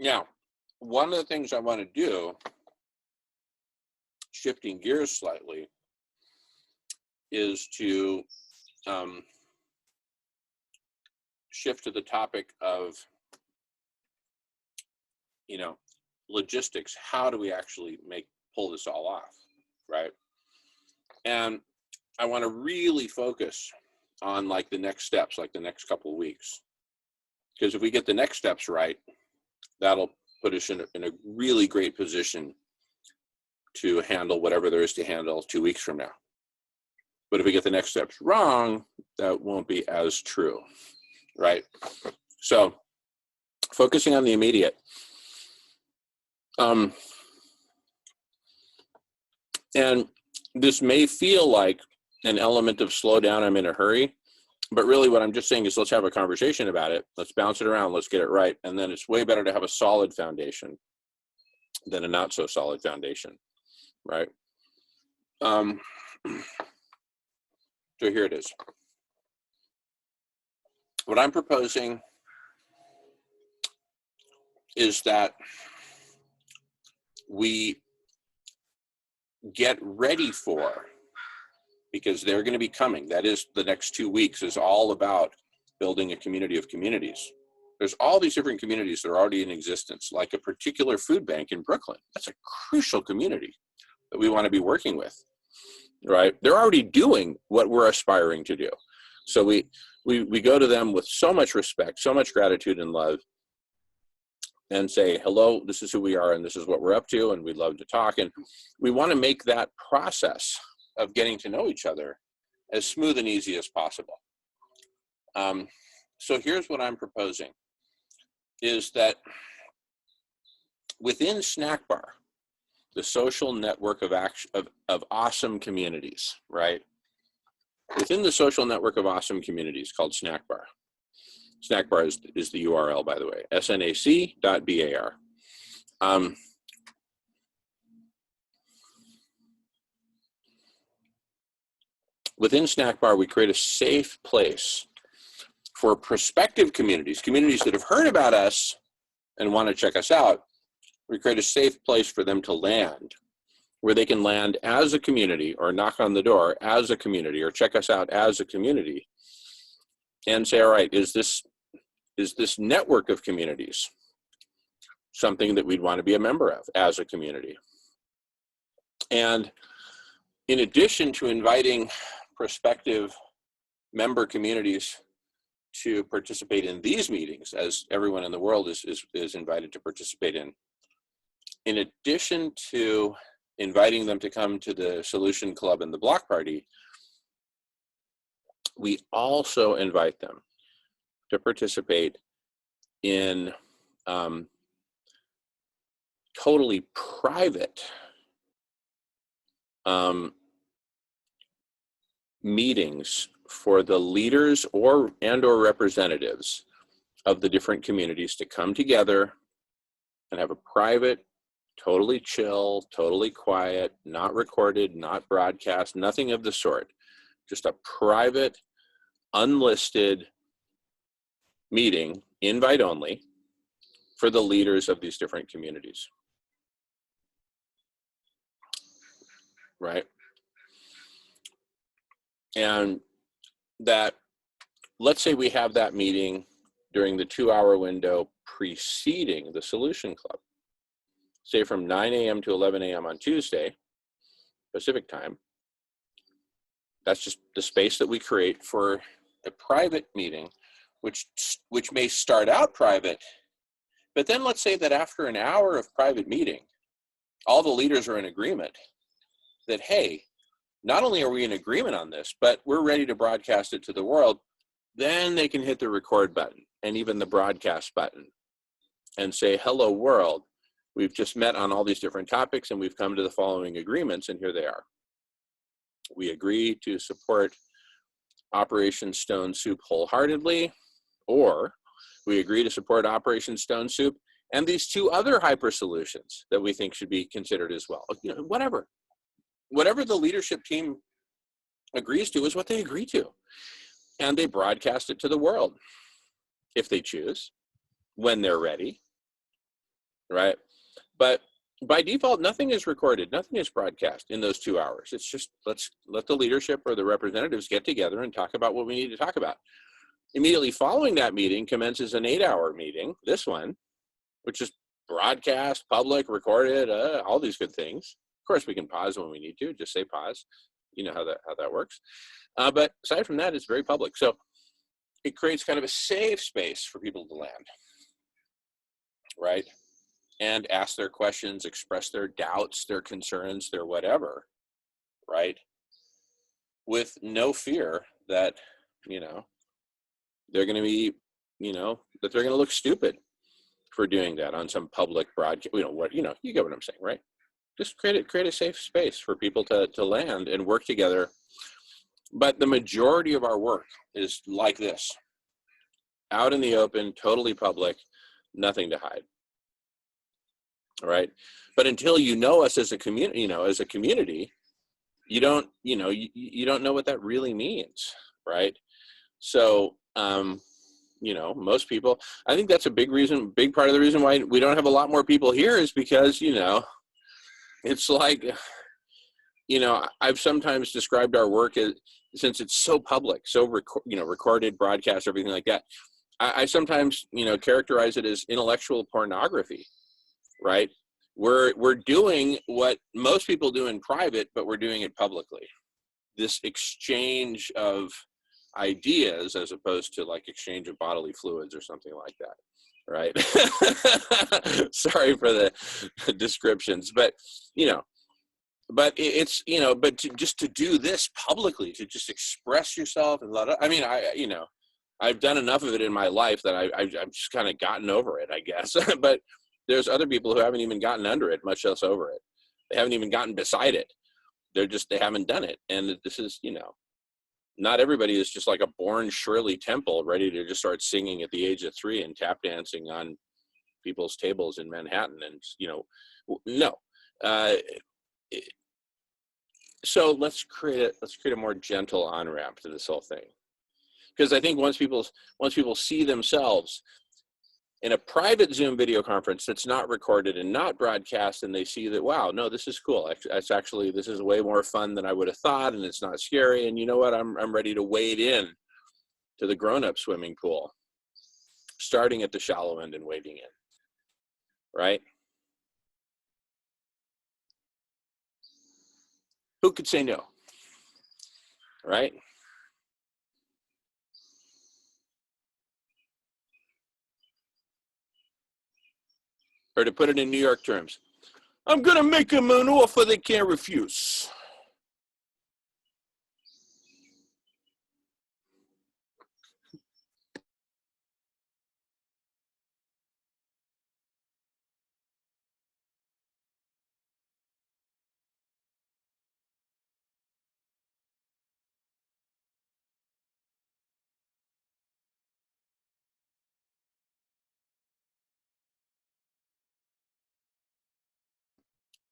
Now, one of the things I want to do, shifting gears slightly, is to shift to the topic of, logistics. How do we actually pull this all off, right? And I want to really focus on the next steps, the next couple of weeks, because if we get the next steps right, that'll put us in a really great position to handle whatever there is to handle 2 weeks from now. But if we get the next steps wrong, that won't be as true, right? So focusing on the immediate. And this may feel like an element of slow down, I'm in a hurry, but really what I'm just saying is let's have a conversation about it. Let's bounce it around. Let's get it right. And then it's way better to have a solid foundation than a not so solid foundation, right? So here it is. What I'm proposing is that we get ready for, because they're going to be coming. That is, the next 2 weeks is all about building a community of communities. There's all these different communities that are already in existence, like a particular food bank in Brooklyn. That's a crucial community that we want to be working with, right? They're already doing what we're aspiring to do. So we go to them with so much respect, so much gratitude and love, and say, hello, this is who we are and this is what we're up to, and we'd love to talk. And we want to make that process of getting to know each other as smooth and easy as possible. So here's what I'm proposing, is that within Snack Bar, the social network of awesome communities, right? Within the social network of awesome communities called Snack Bar. Snack Bar is the URL, by the way, snac.bar. within Snack Bar, we create a safe place for prospective communities, communities that have heard about us and want to check us out. We create a safe place for them to land, where they can land as a community or knock on the door as a community or check us out as a community and say, all right, is this network of communities something that we'd want to be a member of as a community? And in addition to inviting prospective member communities to participate in these meetings, as everyone in the world is invited to participate in addition to inviting them to come to the Solution Club and the Block Party, we also invite them to participate in totally private meetings for the leaders or representatives of the different communities to come together and have a private, totally chill, totally quiet, not recorded, not broadcast, nothing of the sort. Just a private, unlisted meeting, invite only, for the leaders of these different communities. Right? And that, let's say we have that meeting during the 2-hour window preceding the Solution Club, say from 9 a.m. to 11 a.m. on Tuesday, Pacific time. That's just the space that we create for a private meeting, which may start out private, but then let's say that after an hour of private meeting, all the leaders are in agreement that, hey, not only are we in agreement on this, but we're ready to broadcast it to the world. Then they can hit the record button and even the broadcast button and say, hello world, we've just met on all these different topics and we've come to the following agreements, and here they are. We agree to support Operation Stone Soup wholeheartedly, or we agree to support Operation Stone Soup and these 2 other hyper solutions that we think should be considered as well. You know, whatever the leadership team agrees to is what they agree to. And they broadcast it to the world if they choose, when they're ready, right? But by default, nothing is recorded, nothing is broadcast in those 2 hours. It's just, let's let the leadership or the representatives get together and talk about what we need to talk about. Immediately following that meeting commences an 8-hour meeting, this one, which is broadcast, public, recorded, all these good things. Of course, we can pause when we need to, just say pause. You know how that works. But aside from that, it's very public. So it creates kind of a safe space for people to land, right? And ask their questions, express their doubts, their concerns, their whatever, right? With no fear that, you know, they're going to be, you know, that they're going to look stupid for doing that on some public broadcast. You get what I'm saying, right? Just create a safe space for people to land and work together. But the majority of our work is like this, out in the open, totally public, nothing to hide. All right. But until you know us as a community, you don't know what that really means. Right. So, most people, I think that's a big part of the reason why we don't have a lot more people here is because, it's like, I've sometimes described our work as, since it's so public, so recorded, broadcast, everything like that. I sometimes, characterize it as intellectual pornography, right? We're doing what most people do in private, but we're doing it publicly. This exchange of ideas as opposed to like exchange of bodily fluids or something like that, right? Sorry for the descriptions, but it's just to do this publicly, to just express yourself and I've done enough of it in my life that I've just kind of gotten over it, I guess. But there's other people who haven't even gotten under it, much less over it. They haven't even gotten beside it. They haven't done it. And this is, not everybody is just like a born Shirley Temple ready to just start singing at the age of 3 and tap dancing on people's tables in Manhattan. And, no. So let's create a more gentle on-ramp to this whole thing. Because I think once people see themselves in a private Zoom video conference that's not recorded and not broadcast, and they see that, wow, no, this is cool. This is way more fun than I would have thought, and it's not scary. And you know what? I'm ready to wade in to the grown-up swimming pool, starting at the shallow end and wading in, right? Who could say no, right? Or to put it in New York terms, I'm gonna make them an offer they can't refuse.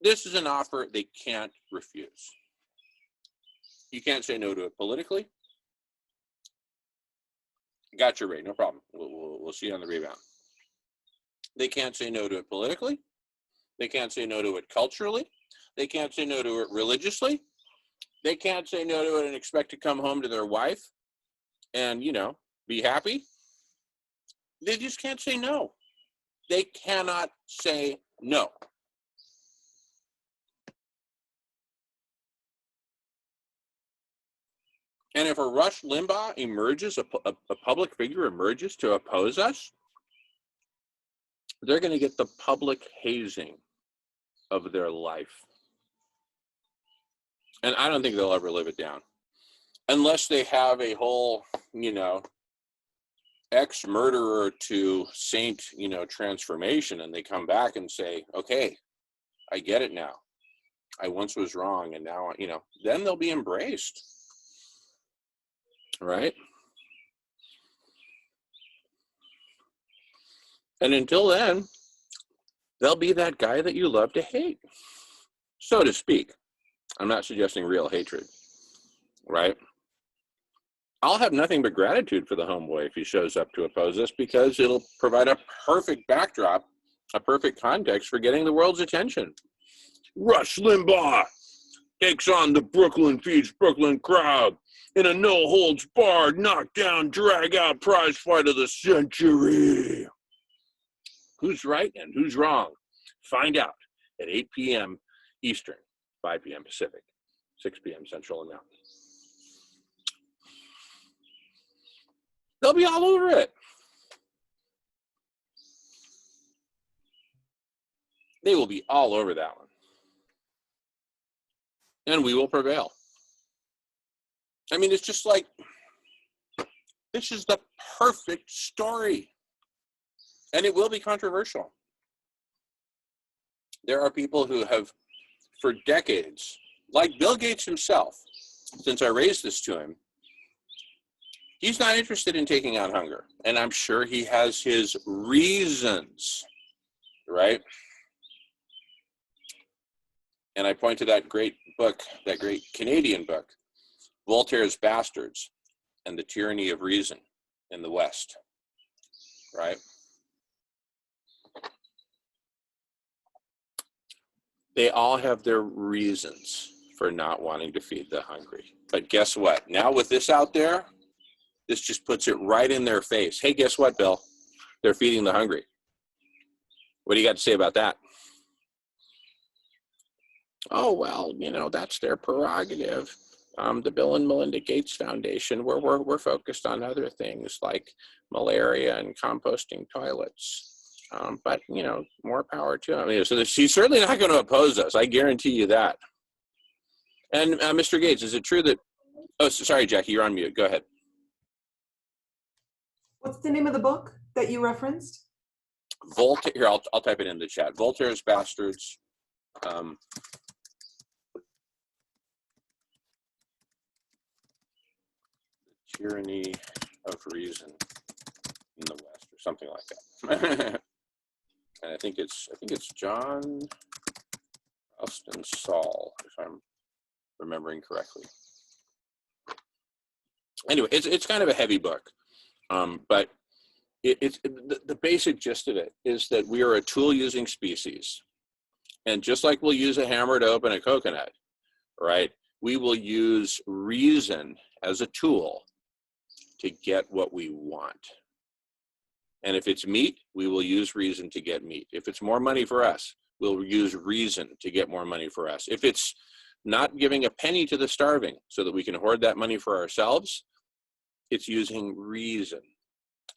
This is an offer they can't refuse. You can't say no to it politically. Got your rate, no problem. We'll see you on the rebound. They can't say no to it politically. They can't say no to it culturally. They can't say no to it religiously. They can't say no to it and expect to come home to their wife and, be happy. They just can't say no. They cannot say no. And if a Rush Limbaugh emerges, a public figure emerges to oppose us, they're going to get the public hazing of their life. And I don't think they'll ever live it down. Unless they have a whole, ex-murderer to saint, transformation, and they come back and say, okay, I get it now. I once was wrong, and now, then they'll be embraced. Right? And until then, they'll be that guy that you love to hate, so to speak. I'm not suggesting real hatred, right? I'll have nothing but gratitude for the homeboy if he shows up to oppose us, because it'll provide a perfect backdrop, a perfect context for getting the world's attention. Rush Limbaugh takes on the Brooklyn Feeds Brooklyn crowd in a no-holds-barred, knockdown, drag-out prize fight of the century. Who's right and who's wrong? Find out at 8 p.m. Eastern, 5 p.m. Pacific, 6 p.m. Central and Mountain. They'll be all over it. They will be all over that one. And we will prevail. I mean, it's just like, this is the perfect story. And it will be controversial. There are people who have, for decades, like Bill Gates himself, since I raised this to him, he's not interested in taking on hunger. And I'm sure he has his reasons, right? And I point to that great book, that great Canadian book, Voltaire's Bastards and the Tyranny of Reason in the West, right? They all have their reasons for not wanting to feed the hungry. But guess what? Now with this out there, this just puts it right in their face. Hey, guess what, Bill? They're feeding the hungry. What do you got to say about that? Oh, well, that's their prerogative. The Bill and Melinda Gates Foundation, we're focused on other things like malaria and composting toilets. But, more power to them. So she's certainly not going to oppose us. I guarantee you that. And Mr. Gates, is it true that, oh, sorry, Jackie, you're on mute. Go ahead. What's the name of the book that you referenced? Voltaire, here, I'll type it in the chat. Voltaire's Bastards. Tyranny of Reason in the West, or something like that. And I think it's John Austin Saul, if I'm remembering correctly. Anyway, it's kind of a heavy book, but the basic gist of it is that we are a tool-using species. And just like we'll use a hammer to open a coconut, right? We will use reason as a tool to get what we want. And if it's meat, we will use reason to get meat. If it's more money for us, we'll use reason to get more money for us. If it's not giving a penny to the starving so that we can hoard that money for ourselves, it's using reason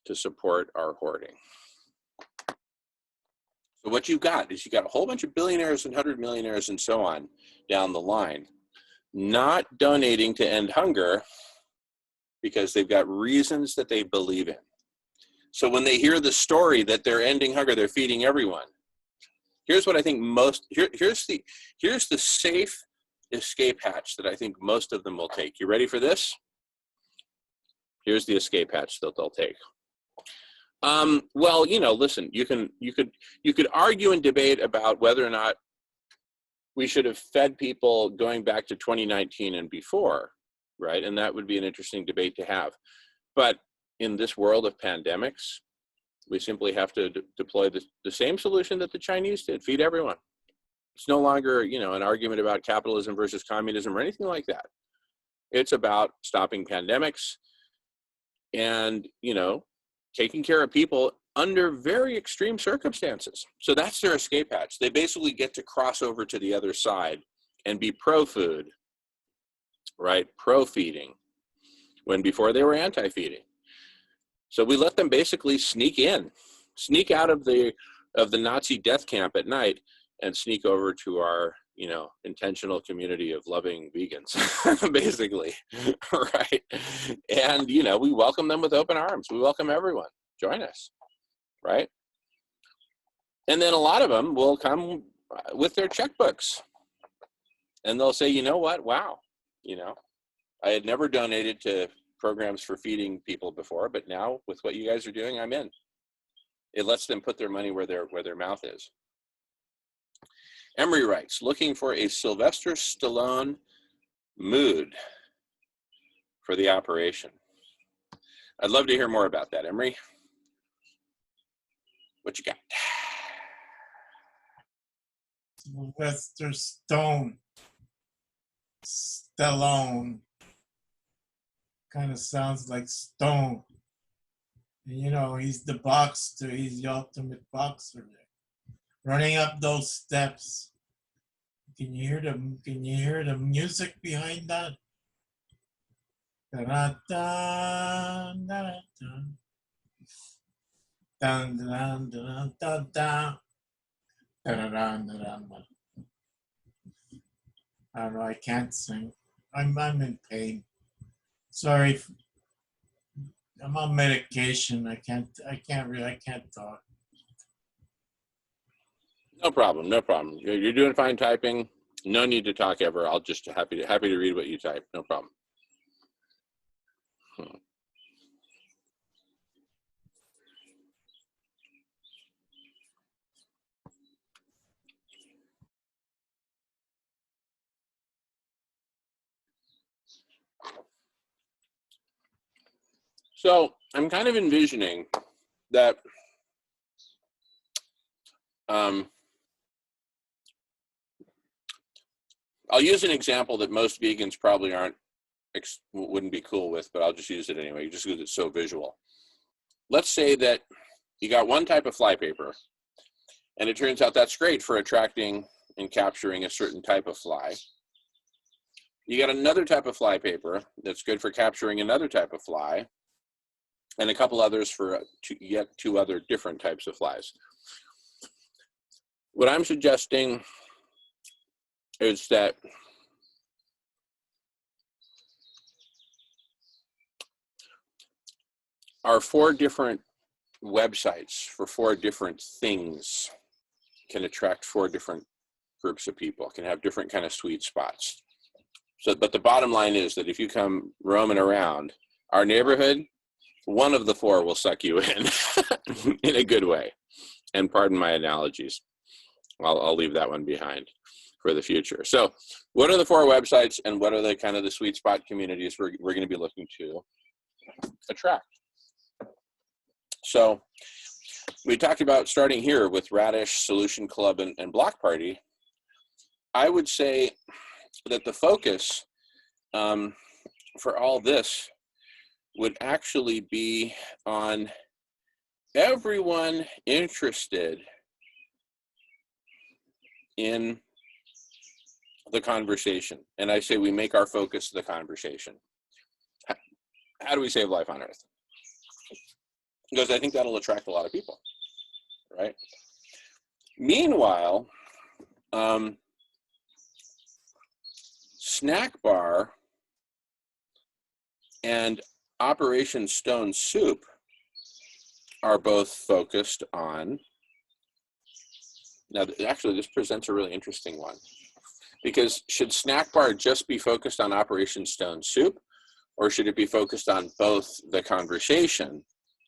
to support our hoarding. So what you've got is you've got a whole bunch of billionaires and 100 millionaires and so on down the line, not donating to end hunger because they've got reasons that they believe in. So when they hear the story that they're ending hunger, they're feeding everyone. Here's what I think here's the safe escape hatch that I think most of them will take. You ready for this? Here's the escape hatch that they'll take. Well, listen, you could argue and debate about whether or not we should have fed people going back to 2019 and before, right? And that would be an interesting debate to have. But in this world of pandemics, we simply have to deploy the same solution that the Chinese did: feed everyone. It's no longer, an argument about capitalism versus communism or anything like that. It's about stopping pandemics and, taking care of people under very extreme circumstances. So that's their escape hatch. They basically get to cross over to the other side and be pro-food, right? Pro-feeding, when before they were anti-feeding. So we let them basically sneak out of the Nazi death camp at night and sneak over to our, intentional community of loving vegans, basically, right? And, we welcome them with open arms. We welcome everyone. Join us, right? And then a lot of them will come with their checkbooks and they'll say, you know what? Wow. I had never donated to programs for feeding people before, but now with what you guys are doing, I'm in. It lets them put their money where their mouth is. Emery writes, looking for a Sylvester Stallone mood for the operation. I'd love to hear more about that, Emery. What you got? Sylvester Stallone. Kind of sounds like Stone. And, he's the boxer. He's the ultimate boxer. Running up those steps. Can you hear the music behind that? Da-da-da, da-da-da. Dun, dun, dun, dun, dun. Da-da-da-da-da. I don't know, I can't sing. I'm in pain. Sorry. I'm on medication. I can't talk. No problem. You're doing fine typing. No need to talk ever. I'll just happy to read what you type. No problem. So I'm kind of envisioning that I'll use an example that most vegans probably wouldn't be cool with, but I'll just use it anyway, just because it's so visual. Let's say that you got one type of flypaper, and it turns out that's great for attracting and capturing a certain type of fly. You got another type of flypaper that's good for capturing another type of fly, and a couple others for yet two other different types of flies. What I'm suggesting is that our 4 different websites for 4 different things can attract 4 different groups of people, can have different kind of sweet spots. So, but the bottom line is that if you come roaming around our neighborhood, one of the 4 will suck you in in a good way. And pardon my analogies. I'll leave that one behind. for the future. So what are the 4 websites, and what are the kind of the sweet spot communities we're going to be looking to attract? So we talked about starting here with Radish, Solution Club, and Block Party. I would say that the focus for all this would actually be on everyone interested in the conversation. And I say we make our focus the conversation. How do we save life on Earth? Because I think that'll attract a lot of people, right? Meanwhile, Snack Bar and Operation Stone Soup are both focused on, now actually this presents a really interesting one, because should Snack Bar just be focused on Operation Stone Soup, or should it be focused on both the conversation,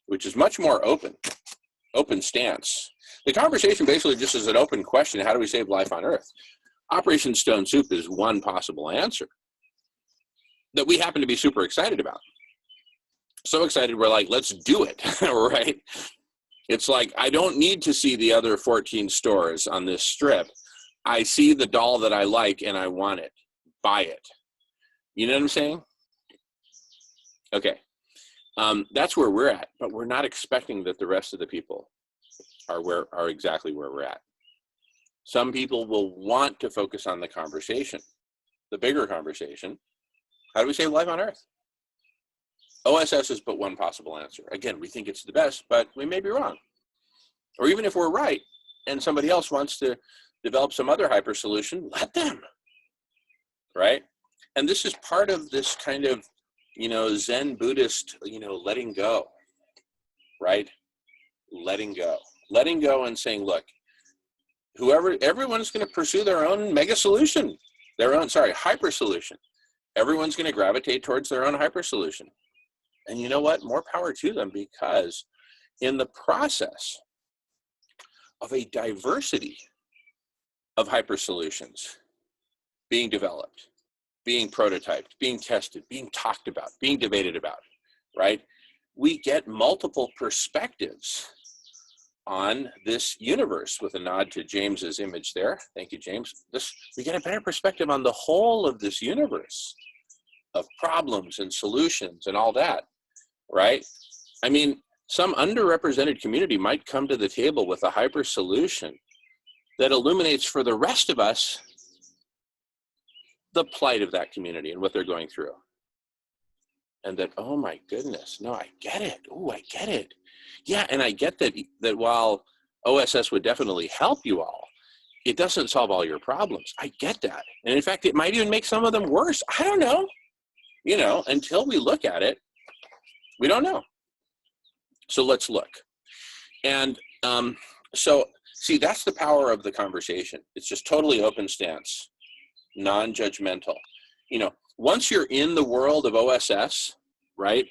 which is much more open stance? The conversation basically just is an open question: how do we save life on Earth? Operation Stone Soup is one possible answer that we happen to be super excited about. So excited, we're like, let's do it, right? It's like, I don't need to see the other 14 stores on this strip. I see the doll that I like and I want it. Buy it. You know what I'm saying? Okay. That's where we're at, but we're not expecting that the rest of the people are exactly where we're at. Some people will want to focus on the conversation, the bigger conversation. How do we save life on Earth? OSS is but one possible answer. Again, we think it's the best, but we may be wrong. Or even if we're right and somebody else wants to develop some other hyper solution, let them, right? And this is part of this kind of, Zen Buddhist, letting go, right? Letting go and saying, look, everyone's going to pursue their own mega solution, hyper solution. Everyone's going to gravitate towards their own hyper solution. And you know what? More power to them, because in the process of a diversity of hyper solutions being developed, being prototyped, being tested, being talked about, being debated about, right? We get multiple perspectives on this universe, with a nod to James's image there. Thank you, James. We get a better perspective on the whole of this universe of problems and solutions and all that, right? I mean, some underrepresented community might come to the table with a hyper solution that illuminates for the rest of us the plight of that community and what they're going through. And that, oh my goodness, no, I get it. Oh, I get it. Yeah, and I get that while OSS would definitely help you all, it doesn't solve all your problems. I get that. And in fact, it might even make some of them worse. I don't know. Until we look at it, we don't know. So let's look. And so, see, that's the power of the conversation. It's just totally open stance, non-judgmental. Once you're in the world of OSS, right?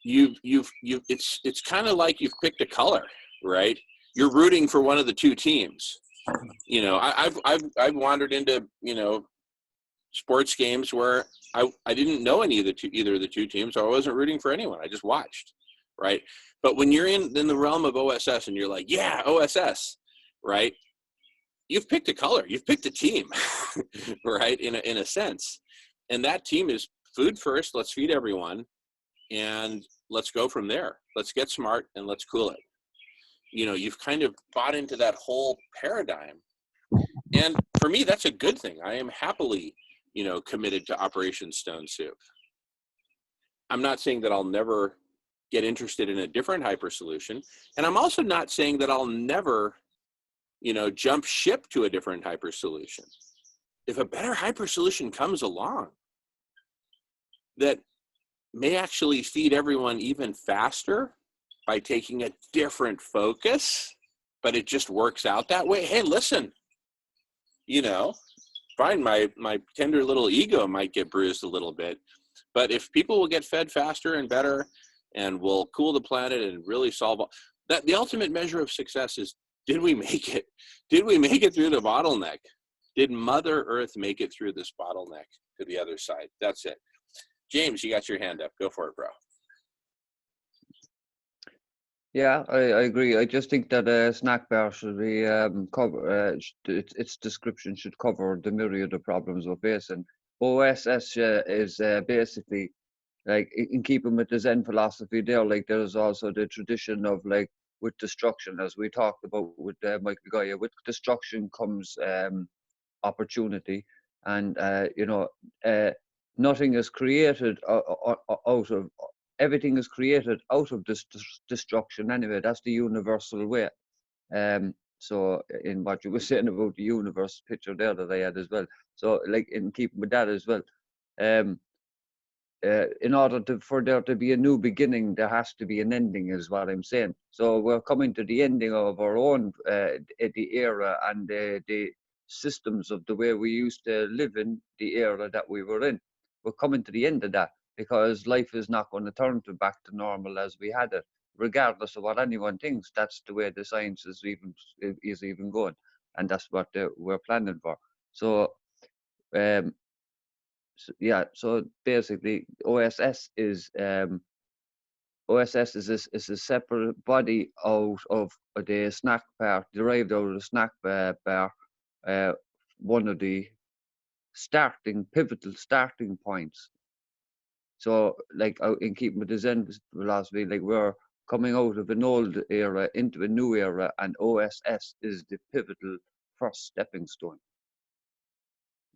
It's kind of like you've picked a color, right? You're rooting for one of the two teams. I've wandered into sports games where I didn't know either of the two teams, so I wasn't rooting for anyone. I just watched, right? But when you're in the realm of OSS and you're like, yeah, OSS, right? You've picked a color, you've picked a team, right? In a sense, and that team is food first. Let's feed everyone, and let's go from there. Let's get smart and let's cool it. You've kind of bought into that whole paradigm, and for me, that's a good thing. I am happily, committed to Operation Stone Soup. I'm not saying that I'll never get interested in a different hyper solution, and I'm also not saying that I'll never jump ship to a different hyper solution. If a better hyper solution comes along that may actually feed everyone even faster by taking a different focus, but it just works out that way. Hey, listen, fine, my tender little ego might get bruised a little bit, but if people will get fed faster and better and will cool the planet and really solve all that, the ultimate measure of success is, did we make it? Did we make it through the bottleneck? Did Mother Earth make it through this bottleneck to the other side? That's it. James, you got your hand up. Go for it, bro. Yeah, I agree. I just think that a snack bar should be its description should cover the myriad of problems we're facing. OSS is basically like in keeping with the Zen philosophy there. Like there's also the tradition of like with destruction, as we talked about with Michael Gaia. With destruction comes opportunity, and nothing is created out of everything is created out of this destruction anyway. That's the universal way. So in what you were saying about the universe picture there that I had as well. So like in keeping with that as well, in order for there to be a new beginning, there has to be an ending, is what I'm saying. So we're coming to the ending of our own the era and the systems of the way we used to live in the era that we were in. We're coming to the end of that because life is not going to turn back to normal as we had it, regardless of what anyone thinks. That's the way the science is even going, and that's what we're planning for. So. So basically OSS is a separate body out of the snack bar, derived out of the snack bar, one of the pivotal starting points. So like in keeping with the Zen philosophy, like we're coming out of an old era into a new era, and OSS is the pivotal first stepping stone.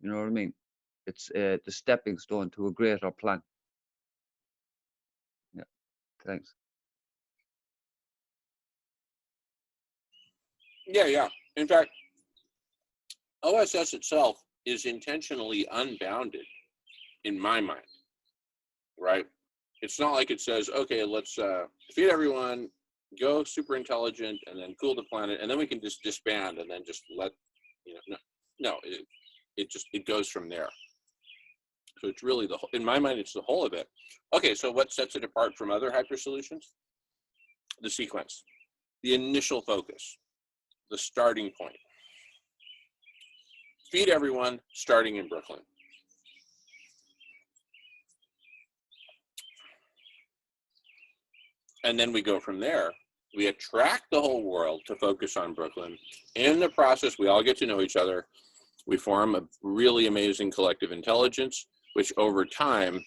You know what I mean? It's the stepping stone to a greater plan. Yeah, thanks. Yeah. In fact, OSS itself is intentionally unbounded in my mind, right? It's not like it says, okay, let's feed everyone, go super intelligent, and then cool the planet, and then we can just disband and then just let, no, it goes from there. So it's really in my mind, it's the whole of it. Okay, so what sets it apart from other hyper solutions? The sequence, the initial focus, the starting point. Feed everyone, starting in Brooklyn. And then we go from there. We attract the whole world to focus on Brooklyn. In the process, we all get to know each other. We form a really amazing collective intelligence, which over time,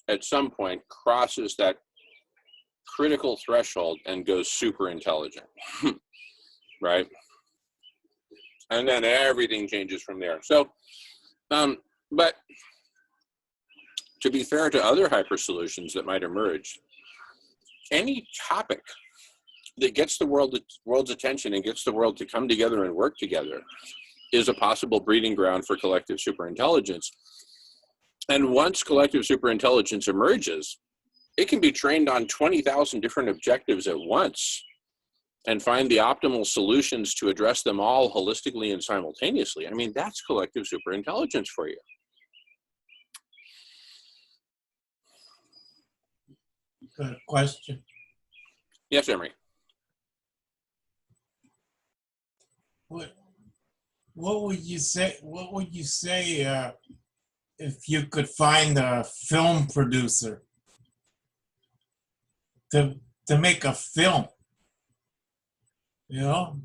at some point, crosses that critical threshold and goes super intelligent, right? And then everything changes from there. So, but to be fair to other hyper solutions that might emerge, any topic that gets the world's attention and gets the world to come together and work together is a possible breeding ground for collective superintelligence. And once collective superintelligence emerges, it can be trained on 20,000 different objectives at once and find the optimal solutions to address them all holistically and simultaneously. I mean, that's collective superintelligence for you. Good question. Yes, Emery. What would you say? What would you say if you could find a film producer to make a film? You know,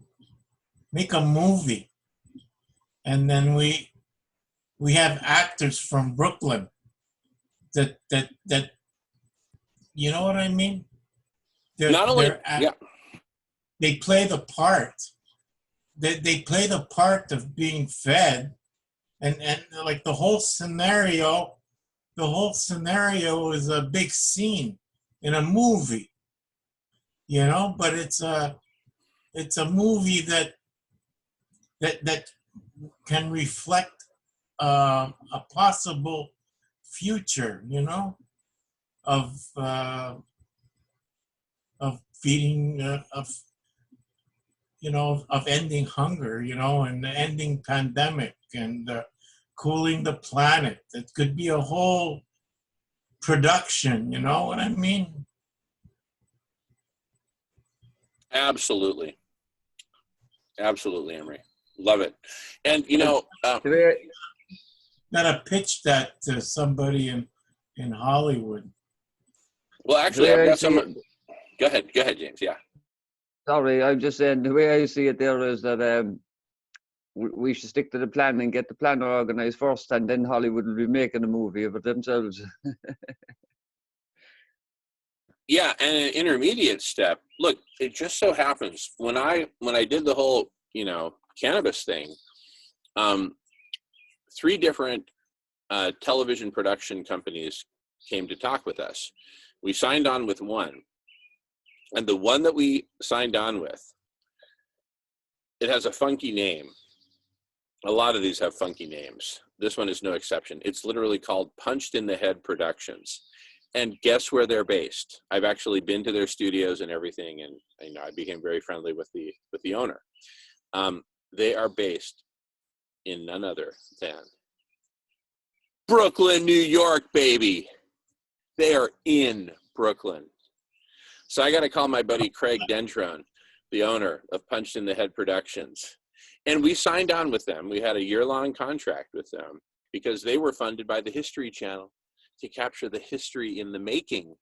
make a movie, and then we have actors from Brooklyn that you know what I mean? Not only, yeah. They play the part. They play the part of being fed, and like the whole scenario is a big scene in a movie, you know. But it's a movie that can reflect a possible future, you know, of feeding of ending hunger, you know, and ending pandemic and cooling the planet. It could be a whole production, you know what I mean? Absolutely, Emery. Love it. And, you know, The way Gotta pitch that to somebody in Hollywood. well, the actually, way I've I got see some. it, Go ahead, James. Yeah. sorry, I'm just saying the way I see it there is that we should stick to the plan and get the plan organized first, and then Hollywood will be making a movie of it themselves. Yeah, and an intermediate step. Look, it just so happens when I did the whole, you know, cannabis thing, 3 different television production companies came to talk with us. We signed on with one, and the one that we signed on with, it has a funky name. A lot of these have funky names. This one is no exception. It's literally called Punched in the Head Productions. And guess where they're based? I've actually been to their studios and everything, and you know, I became very friendly with the owner. They are based in none other than Brooklyn, New York, baby. They are in Brooklyn. So I got to call my buddy Craig Dentrone, the owner of Punched in the Head Productions. And we signed on with them. We had a year-long contract with them because they were funded by the History Channel to capture the history in the making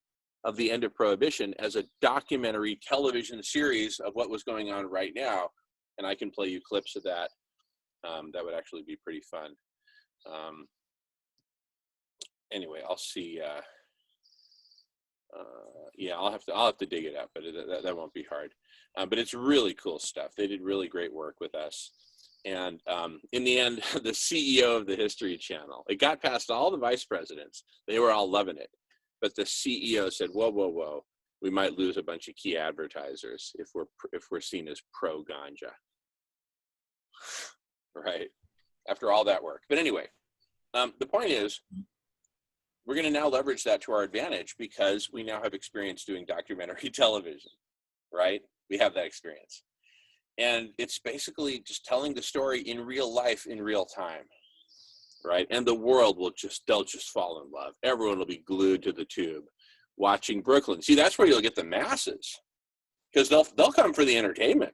of the end of Prohibition as a documentary television series of what was going on right now. And I can play you clips of that. That would actually be pretty fun. Anyway, I'll see. Yeah, I'll have to dig it up, but that won't be hard. But it's really cool stuff. They did really great work with us. And in the end, the CEO of the History Channel, it got past all the vice presidents. They were all loving it. But the CEO said, whoa, whoa, whoa, we might lose a bunch of key advertisers if we're seen as pro-ganja. Right? After all that work. But anyway, the point is, we're going to now leverage that to our advantage because we now have experience doing documentary television, right? We have that experience. And it's basically just telling the story in real life, in real time, right? And the world they'll just fall in love. Everyone will be glued to the tube watching Brooklyn. See, that's where you'll get the masses because they'll come for the entertainment.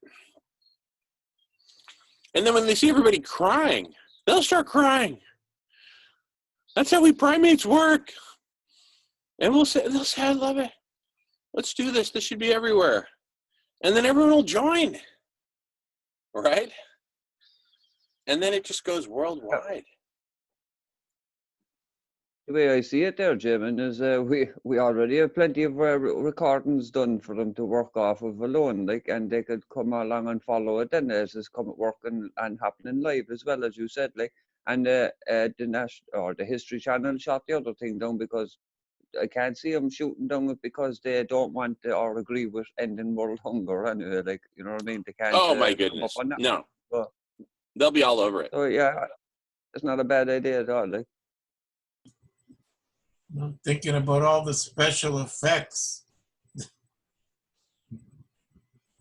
And then when they see everybody crying, they'll start crying. That's how we primates work. And they'll say, I love it. Let's do this. This should be everywhere. And then everyone will join. Right? And then it just goes worldwide. The way I see it there, Jim, is we already have plenty of recordings done for them to work off of alone, like, and they could come along and follow it then as it's come working and happening live as well, as you said, like. And the History Channel shot the other thing down because I can't see them shooting down it because they don't want or agree with ending world hunger anyway, like, you know what I mean? They can't. Oh my come up goodness! on that. No, So, they'll be all over it. so yeah, it's not a bad idea at all, like. I'm thinking about all the special effects.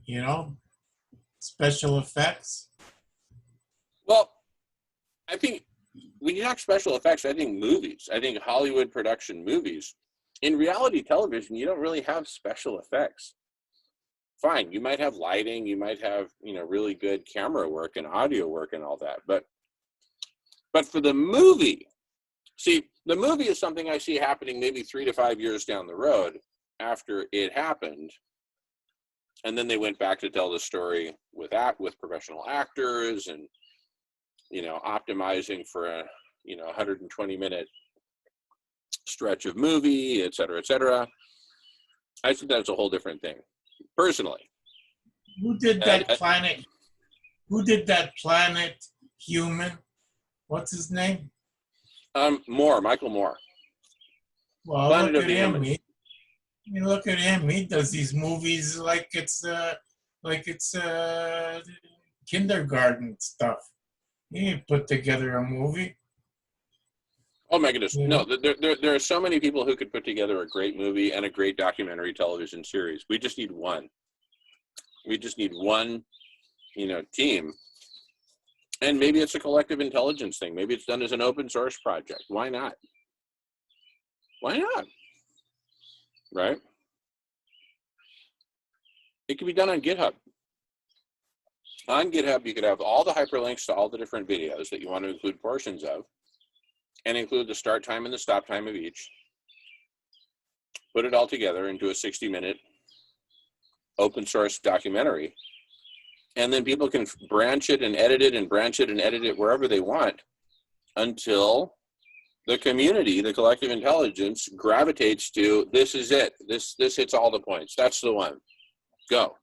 You know, special effects. Well, I think when you talk special effects, I think movies. I think Hollywood production movies. In reality television, you don't really have special effects. Fine, you might have lighting, you might have, you know, really good camera work and audio work and all that. But for the movie, see, the movie is something I see happening maybe 3 to 5 years down the road after it happened. And then they went back to tell the story with professional actors and, you know, optimizing for a, you know, 120-minute stretch of movie, et cetera, et cetera. I think that's a whole different thing, personally. Who did that planet? Who did that planet Human? What's his name? Michael Moore. Well, Planet look of at the him. Humans. Look at him. He does these movies like it's kindergarten stuff. He didn't put together a movie. Oh my goodness! You No, know? there are so many people who could put together a great movie and a great documentary television series. We just need one. We just need one, you know, team. And maybe it's a collective intelligence thing. Maybe it's done as an open source project. Why not? Why not? Right? It can be done on GitHub. On GitHub, you could have all the hyperlinks to all the different videos that you want to include portions of, and include the start time and the stop time of each. Put it all together into a 60-minute open source documentary. And then people can branch it and edit it and branch it and edit it wherever they want until the community, the collective intelligence, gravitates to, this is it. This hits all the points. That's the one. Go.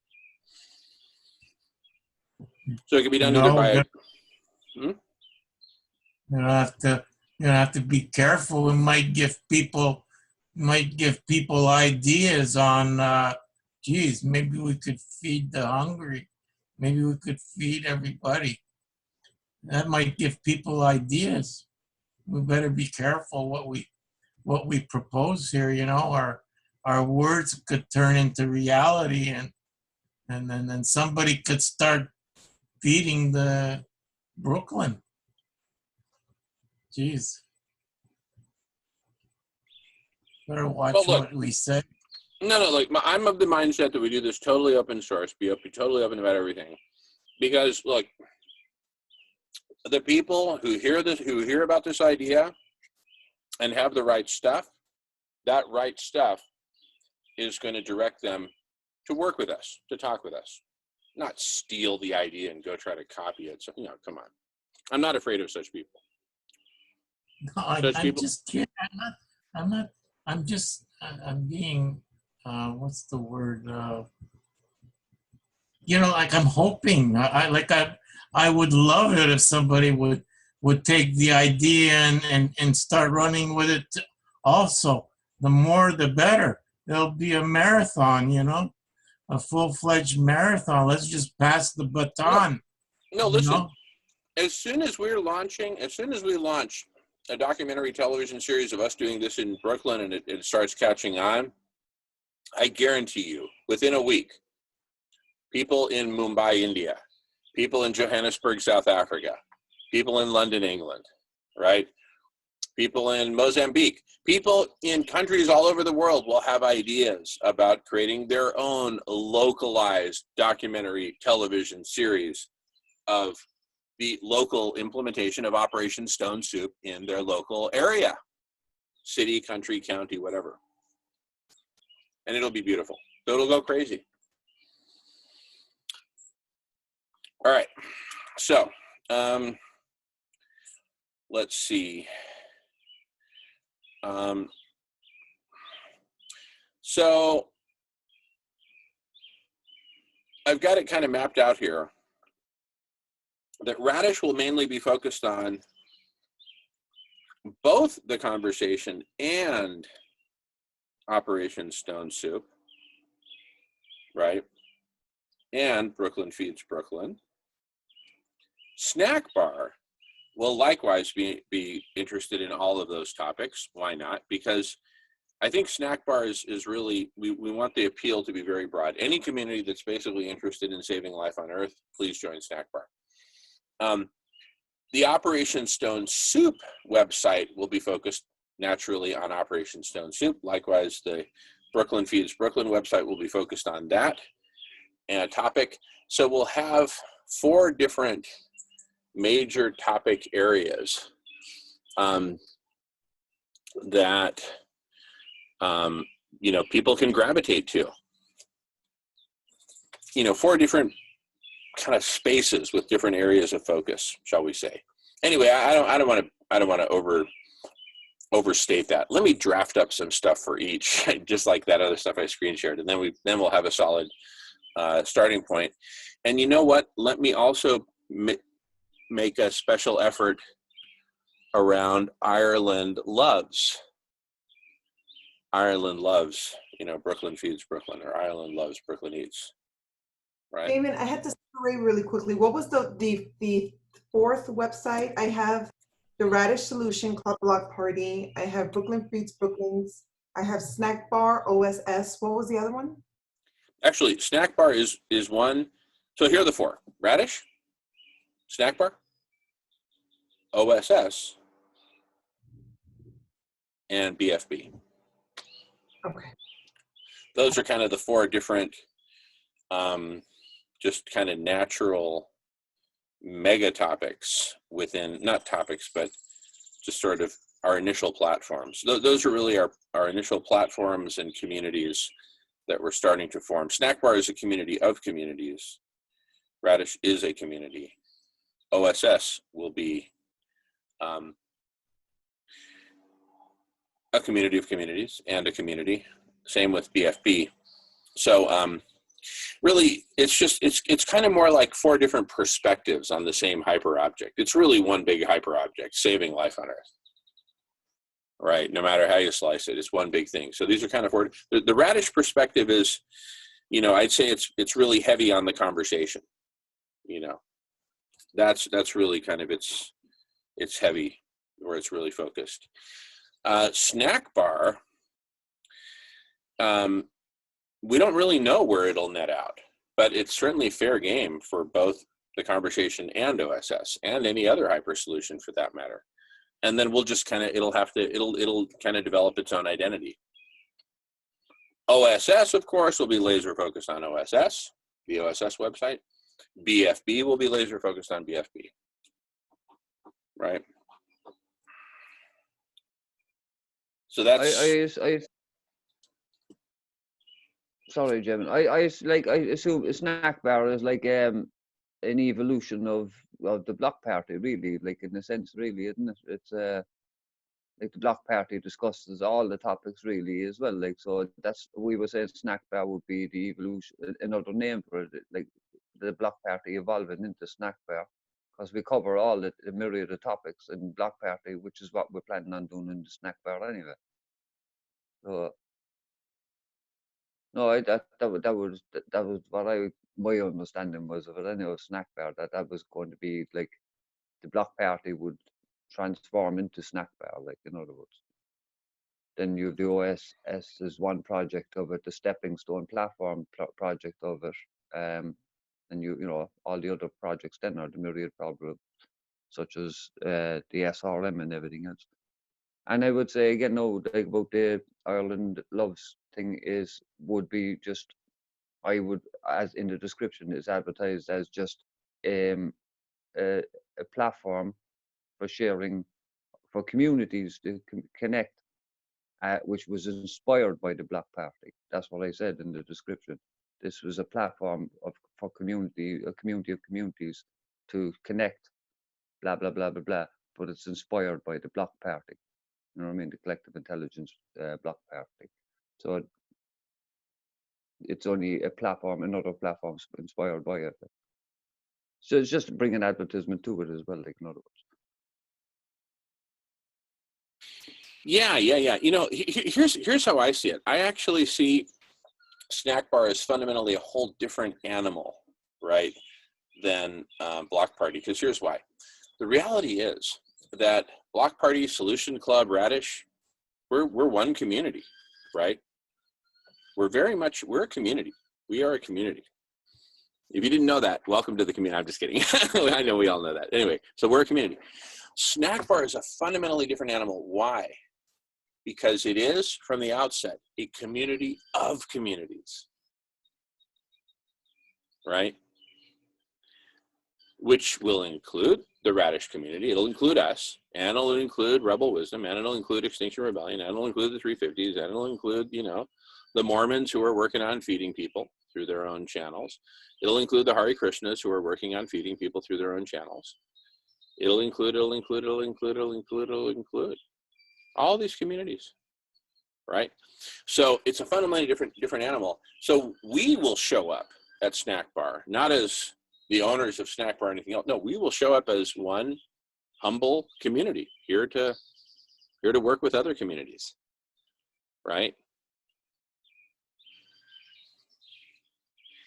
So it can be done either by a, You have to be careful. It might give people ideas on geez, maybe we could feed the hungry. Maybe we could feed everybody. That might give people ideas. We better be careful what we propose here, you know, our words could turn into reality, and then somebody could start feeding the Brooklyn. Jeez. Better watch what we say. No, like I'm of the mindset that we do this totally open source, be totally open about everything. Because look, the people who hear about this idea and have the right stuff, that right stuff is going to direct them to work with us, to talk with us, not steal the idea and go try to copy it. So, you know, come on. I'm not afraid of such people. No, I'm just kidding. I'm being, what's the word? You know, like I'm hoping, I would love it if somebody would take the idea and start running with it also. The more, the better. There'll be a marathon, you know, a full-fledged marathon. Let's just pass the baton. No, listen, as soon as we launch a documentary television series of us doing this in Brooklyn and it starts catching on, I guarantee you, within a week, people in Mumbai, India, people in Johannesburg, South Africa, people in London, England, right? People in Mozambique, people in countries all over the world will have ideas about creating their own localized documentary television series of the local implementation of Operation Stone Soup in their local area, city, country, county, whatever. And it'll be beautiful. So it'll go crazy. All right, so let's see. So I've got it kind of mapped out here that Radish will mainly be focused on both the conversation and Operation Stone Soup, right? And Brooklyn Feeds Brooklyn. Snack Bar will likewise be interested in all of those topics. Why not? Because I think Snack Bar is really, we want the appeal to be very broad. Any community that's basically interested in saving life on Earth, please join Snack Bar. The Operation Stone Soup website will be focused naturally on Operation Stone Soup. Likewise, the Brooklyn Feeds Brooklyn website will be focused on that topic. So we'll have 4 different major topic areas that you know, people can gravitate to. You know, 4 different kind of spaces with different areas of focus, shall we say? Anyway, I don't want to overstate that. Let me draft up some stuff for each, just like that other stuff I screen shared, and then we'll have a solid starting point. And you know what? Let me also make a special effort around Ireland Loves. Ireland Loves, you know, Brooklyn Feeds Brooklyn, or Ireland Loves Brooklyn Eats, right? Damon, I had to say really quickly, what was the 4th website? I have the Radish Solution Club Block Party. I have Brooklyn Feeds Brooklyn's. I have Snack Bar, OSS. What was the other one? Actually, Snack Bar is one. So here are the 4. Radish, Snack Bar, OSS, and BFB. Okay. Those are kind of the 4 different, just kind of natural mega topics within, not topics, but just sort of our initial platforms. Those are really our initial platforms and communities that we're starting to form. Snack Bar is a community of communities. Radish is a community. OSS will be a community of communities and a community. Same with BFB. So really, it's kind of more like 4 different perspectives on the same hyperobject. It's really one big hyperobject, saving life on Earth. Right? No matter how you slice it, it's one big thing. So these are kind of 4. The Radish perspective is, you know, I'd say it's really heavy on the conversation. You know, that's really kind of it's heavy where it's really focused. Snack Bar, we don't really know where it'll net out, but it's certainly fair game for both the conversation and OSS and any other hyper solution for that matter. And then we'll just kind of, it'll kind of develop its own identity. OSS, of course, will be laser focused on OSS, the OSS website. BFB will be laser focused on BFB, right? So that's. Sorry, Jim. I assume a Snack Bar is like an evolution of the Block Party, really, like in a sense, really, isn't it? It's like the Block Party discusses all the topics really as well. Like, so that's, we were saying Snack Bar would be the evolution, another name for it, like the Block Party evolving into Snack Bar, because we cover all the myriad of topics in Block Party, which is what we're planning on doing in the Snack Bar anyway. So. No, that was what my understanding was of it anyway. Snack Bar, that was going to be like the Block Party would transform into Snack Bar, like, in other words. Then you have the OSS as one project of it, the stepping stone platform project of it, and you know all the other projects then are the myriad problems such as the SRM and everything else. And I would say again, no, like about the Ireland Loves thing would be just, I would, as in the description, is advertised as just a platform for sharing, for communities to connect, which was inspired by the Black Party. That's what I said in the description. This was a platform for a community of communities to connect, blah, blah, blah, blah, blah, but it's inspired by the Black Party. You know what I mean? The collective intelligence Block Party. So it's only a platform, another platform inspired by it. So it's just bringing advertisement to it as well, like, in other words. Yeah. You know, here's how I see it. I actually see Snack Bar as fundamentally a whole different animal, right, than Block Party. Because here's why. The reality is that Block Party, Solution Club, Radish, we're one community, right? We're a community. We are a community. If you didn't know that, welcome to the community. I'm just kidding. I know we all know that. Anyway, so we're a community. Snack Bar is a fundamentally different animal. Why? Because it is, from the outset, a community of communities, right? Which will include the Radish community. It'll include us, and it'll include Rebel Wisdom, and it'll include Extinction Rebellion, and it'll include the 350s, and it'll include, you know, the Mormons who are working on feeding people through their own channels. It'll include the Hare Krishnas who are working on feeding people through their own channels. It'll include all these communities, right? So it's a fundamentally different animal. So we will show up at Snack Bar, not as the owners of Snack Bar or anything else. No, we will show up as one humble community here to work with other communities, right?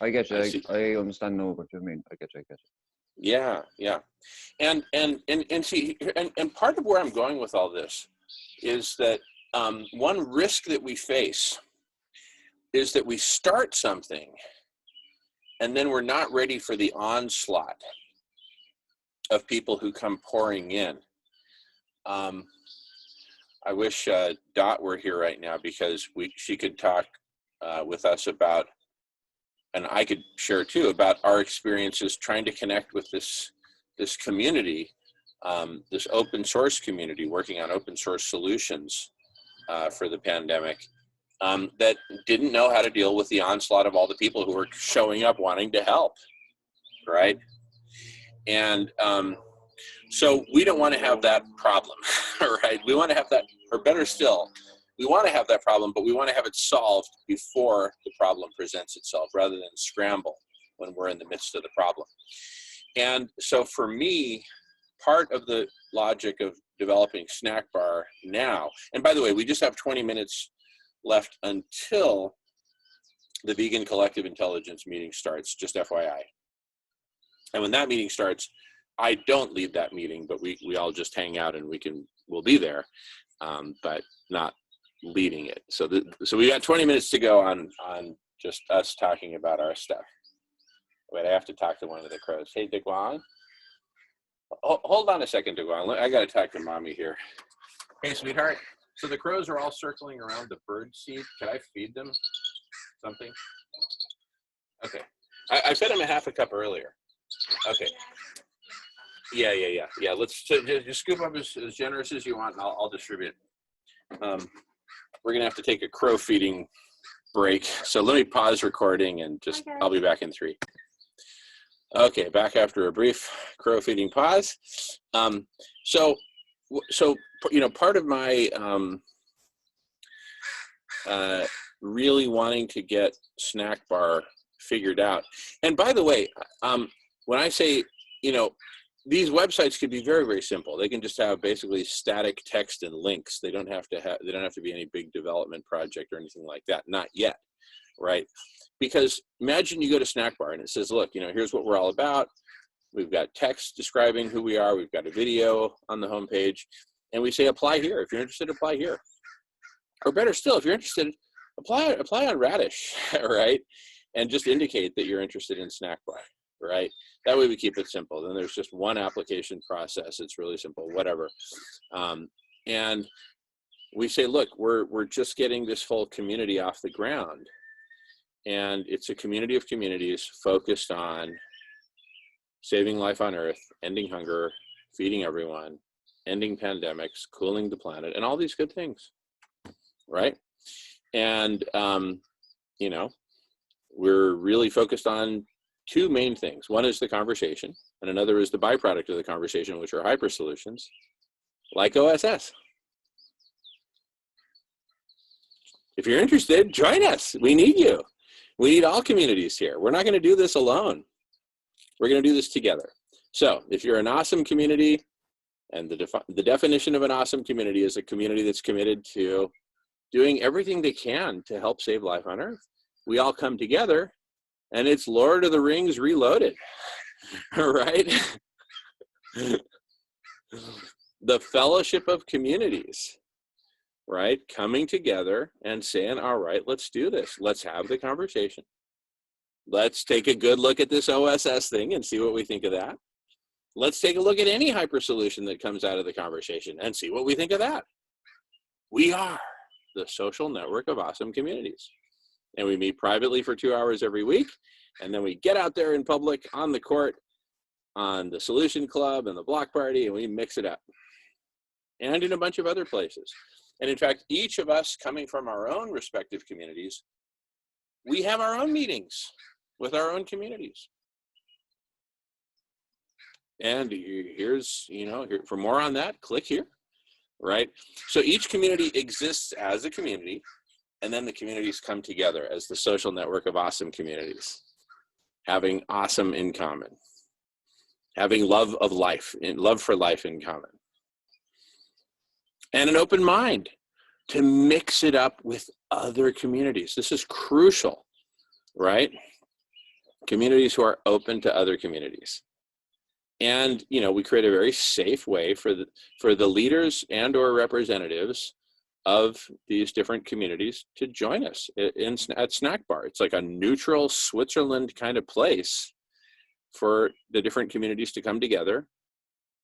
I get you. I understand now what you mean. I get you. Yeah. And see, and part of where I'm going with all this is that one risk that we face is that we start something and then we're not ready for the onslaught of people who come pouring in. I wish Dot were here right now, because she could talk with us about, and I could share too, about our experiences trying to connect with this this community, this open source community working on open source solutions for the pandemic, that didn't know how to deal with the onslaught of all the people who were showing up wanting to help, right? And so we don't want to have that problem, right? We want to have that, or better still, we want to have that problem, but we want to have it solved before the problem presents itself, rather than scramble when we're in the midst of the problem. And so for me, part of the logic of developing Snack Bar now, and by the way, we just have 20 minutes left until the Vegan Collective Intelligence meeting starts, just FYI. And when that meeting starts, I don't lead that meeting, but we all just hang out and we'll be there, but not leading it. So so we got 20 minutes to go on just us talking about our stuff. Wait, I have to talk to one of the crows. Hey, Diguan. Hold on a second, Diguan. I got to talk to mommy here. Hey, sweetheart. So the crows are all circling around the bird seed. Can I feed them something? Okay. I fed them a half a cup earlier. Okay. Yeah. Let's just scoop up as generous as you want, and I'll distribute. We're gonna have to take a crow feeding break. So let me pause recording and just, okay. I'll be back in 3. Okay, back after a brief crow feeding pause. So you know, part of my really wanting to get Snack Bar figured out, and by the way, when I say, you know, these websites could be very, very simple. They can just have basically static text and links. They don't have to be any big development project or anything like that. Not yet, right? Because imagine you go to Snack Bar and it says, look, you know, here's what we're all about. We've got text describing who we are. We've got a video on the homepage, and we say apply here. If you're interested, apply here. Or better still, if you're interested, apply on Radish, right? And just indicate that you're interested in Snack Bar, right? That way we keep it simple. Then there's just one application process. It's really simple, whatever. And we say, look, we're just getting this whole community off the ground. And it's a community of communities focused on saving life on Earth, ending hunger, feeding everyone, ending pandemics, cooling the planet, and all these good things, right? And, you know, we're really focused on 2 main things. One is the conversation, and another is the byproduct of the conversation, which are hyper solutions like OSS. If you're interested, join us. We need you. We need all communities here. We're not going to do this alone. We're going to do this together. So if you're an awesome community, and the definition of an awesome community is a community that's committed to doing everything they can to help save life on Earth. We all come together, and it's Lord of the Rings reloaded, right? The fellowship of communities, right? Coming together and saying, all right, let's do this. Let's have the conversation. Let's take a good look at this OSS thing and see what we think of that. Let's take a look at any hyper solution that comes out of the conversation and see what we think of that. We are the social network of awesome communities. And we meet privately for 2 hours every week. And then we get out there in public on the court, on the Solution Club and the Block Party, and we mix it up. And in a bunch of other places. And in fact, each of us coming from our own respective communities, we have our own meetings with our own communities. And here's, you know, for more on that, click here, right? So each community exists as a community, and then the communities come together as the social network of awesome communities, having awesome in common, having love of life, love for life in common, and an open mind to mix it up with other communities. This is crucial, right? Communities who are open to other communities. And, you know, we create a very safe way for the leaders and or representatives of these different communities to join us at Snack Bar. It's like a neutral Switzerland kind of place for the different communities to come together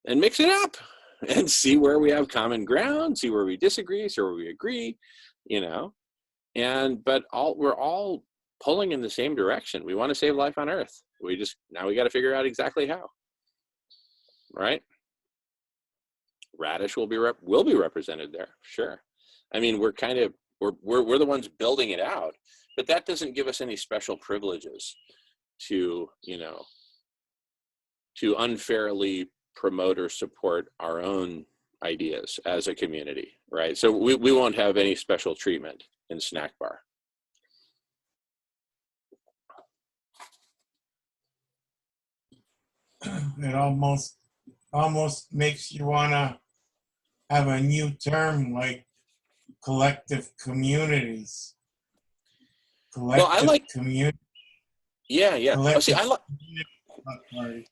and mix it up and see where we have common ground, see where we disagree, see where we agree, you know, but we're all pulling in the same direction. We want to save life on Earth. Now we got to figure out exactly how. right? Radish will be represented there, sure. I mean, we're the ones building it out, but that doesn't give us any special privileges to, you know, to unfairly promote or support our own ideas as a community, right? So we won't have any special treatment in Snack Bar. It almost makes you want to have a new term like collective communities. Collective Well, I like, community. yeah. Oh, see, I like, Party.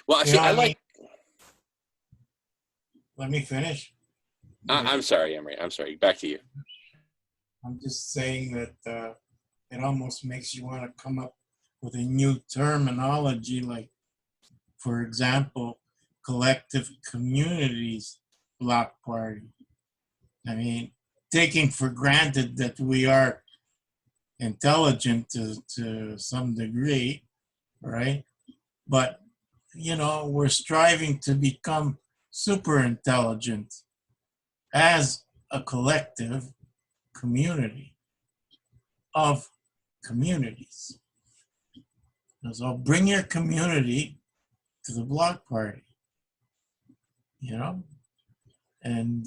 well, You see, know I what I like, mean? Let me finish. I'm sorry, Emery, I'm sorry, back to you. I'm just saying that it almost makes you want to come up with a new terminology, like, for example, collective communities block party. I mean, taking for granted that we are intelligent to some degree, right? But, you know, we're striving to become super intelligent as a collective community of communities. So bring your community to the block party, you know, and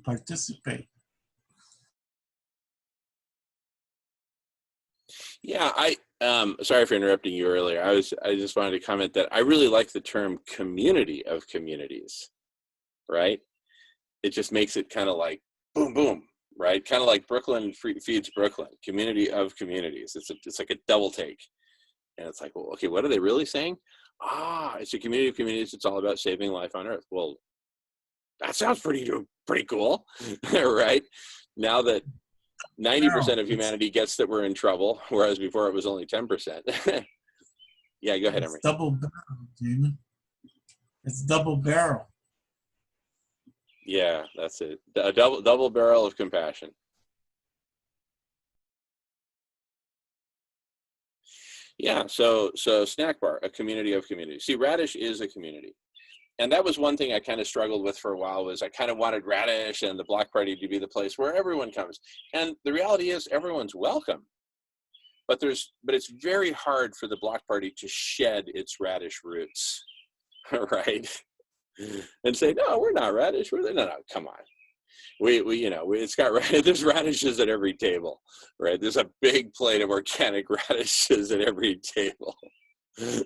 participate. Yeah, sorry for interrupting you earlier. I just wanted to comment that I really like the term community of communities, right? It just makes it kind of like boom, boom, right? Kind of like Brooklyn feeds Brooklyn, community of communities. It's like a double take. And it's like, well, okay, what are they really saying? It's a community of communities. It's all about saving life on Earth. Well, that sounds pretty cool, right? Now that 90% of humanity gets that we're in trouble, whereas before it was only 10%. Yeah, go ahead, Emery. It's double barrel, Damon. It's double barrel. Yeah, that's it. A double barrel of compassion. Yeah, so Snack Bar, a community of communities. See, Radish is a community. And that was one thing I kind of struggled with for a while, was I kind of wanted Radish and the block party to be the place where everyone comes. And the reality is everyone's welcome. But it's very hard for the block party to shed its Radish roots, right? And say, no, we're not Radish. No, come on. It's got, there's radishes at every table, right? There's a big plate of organic radishes at every table.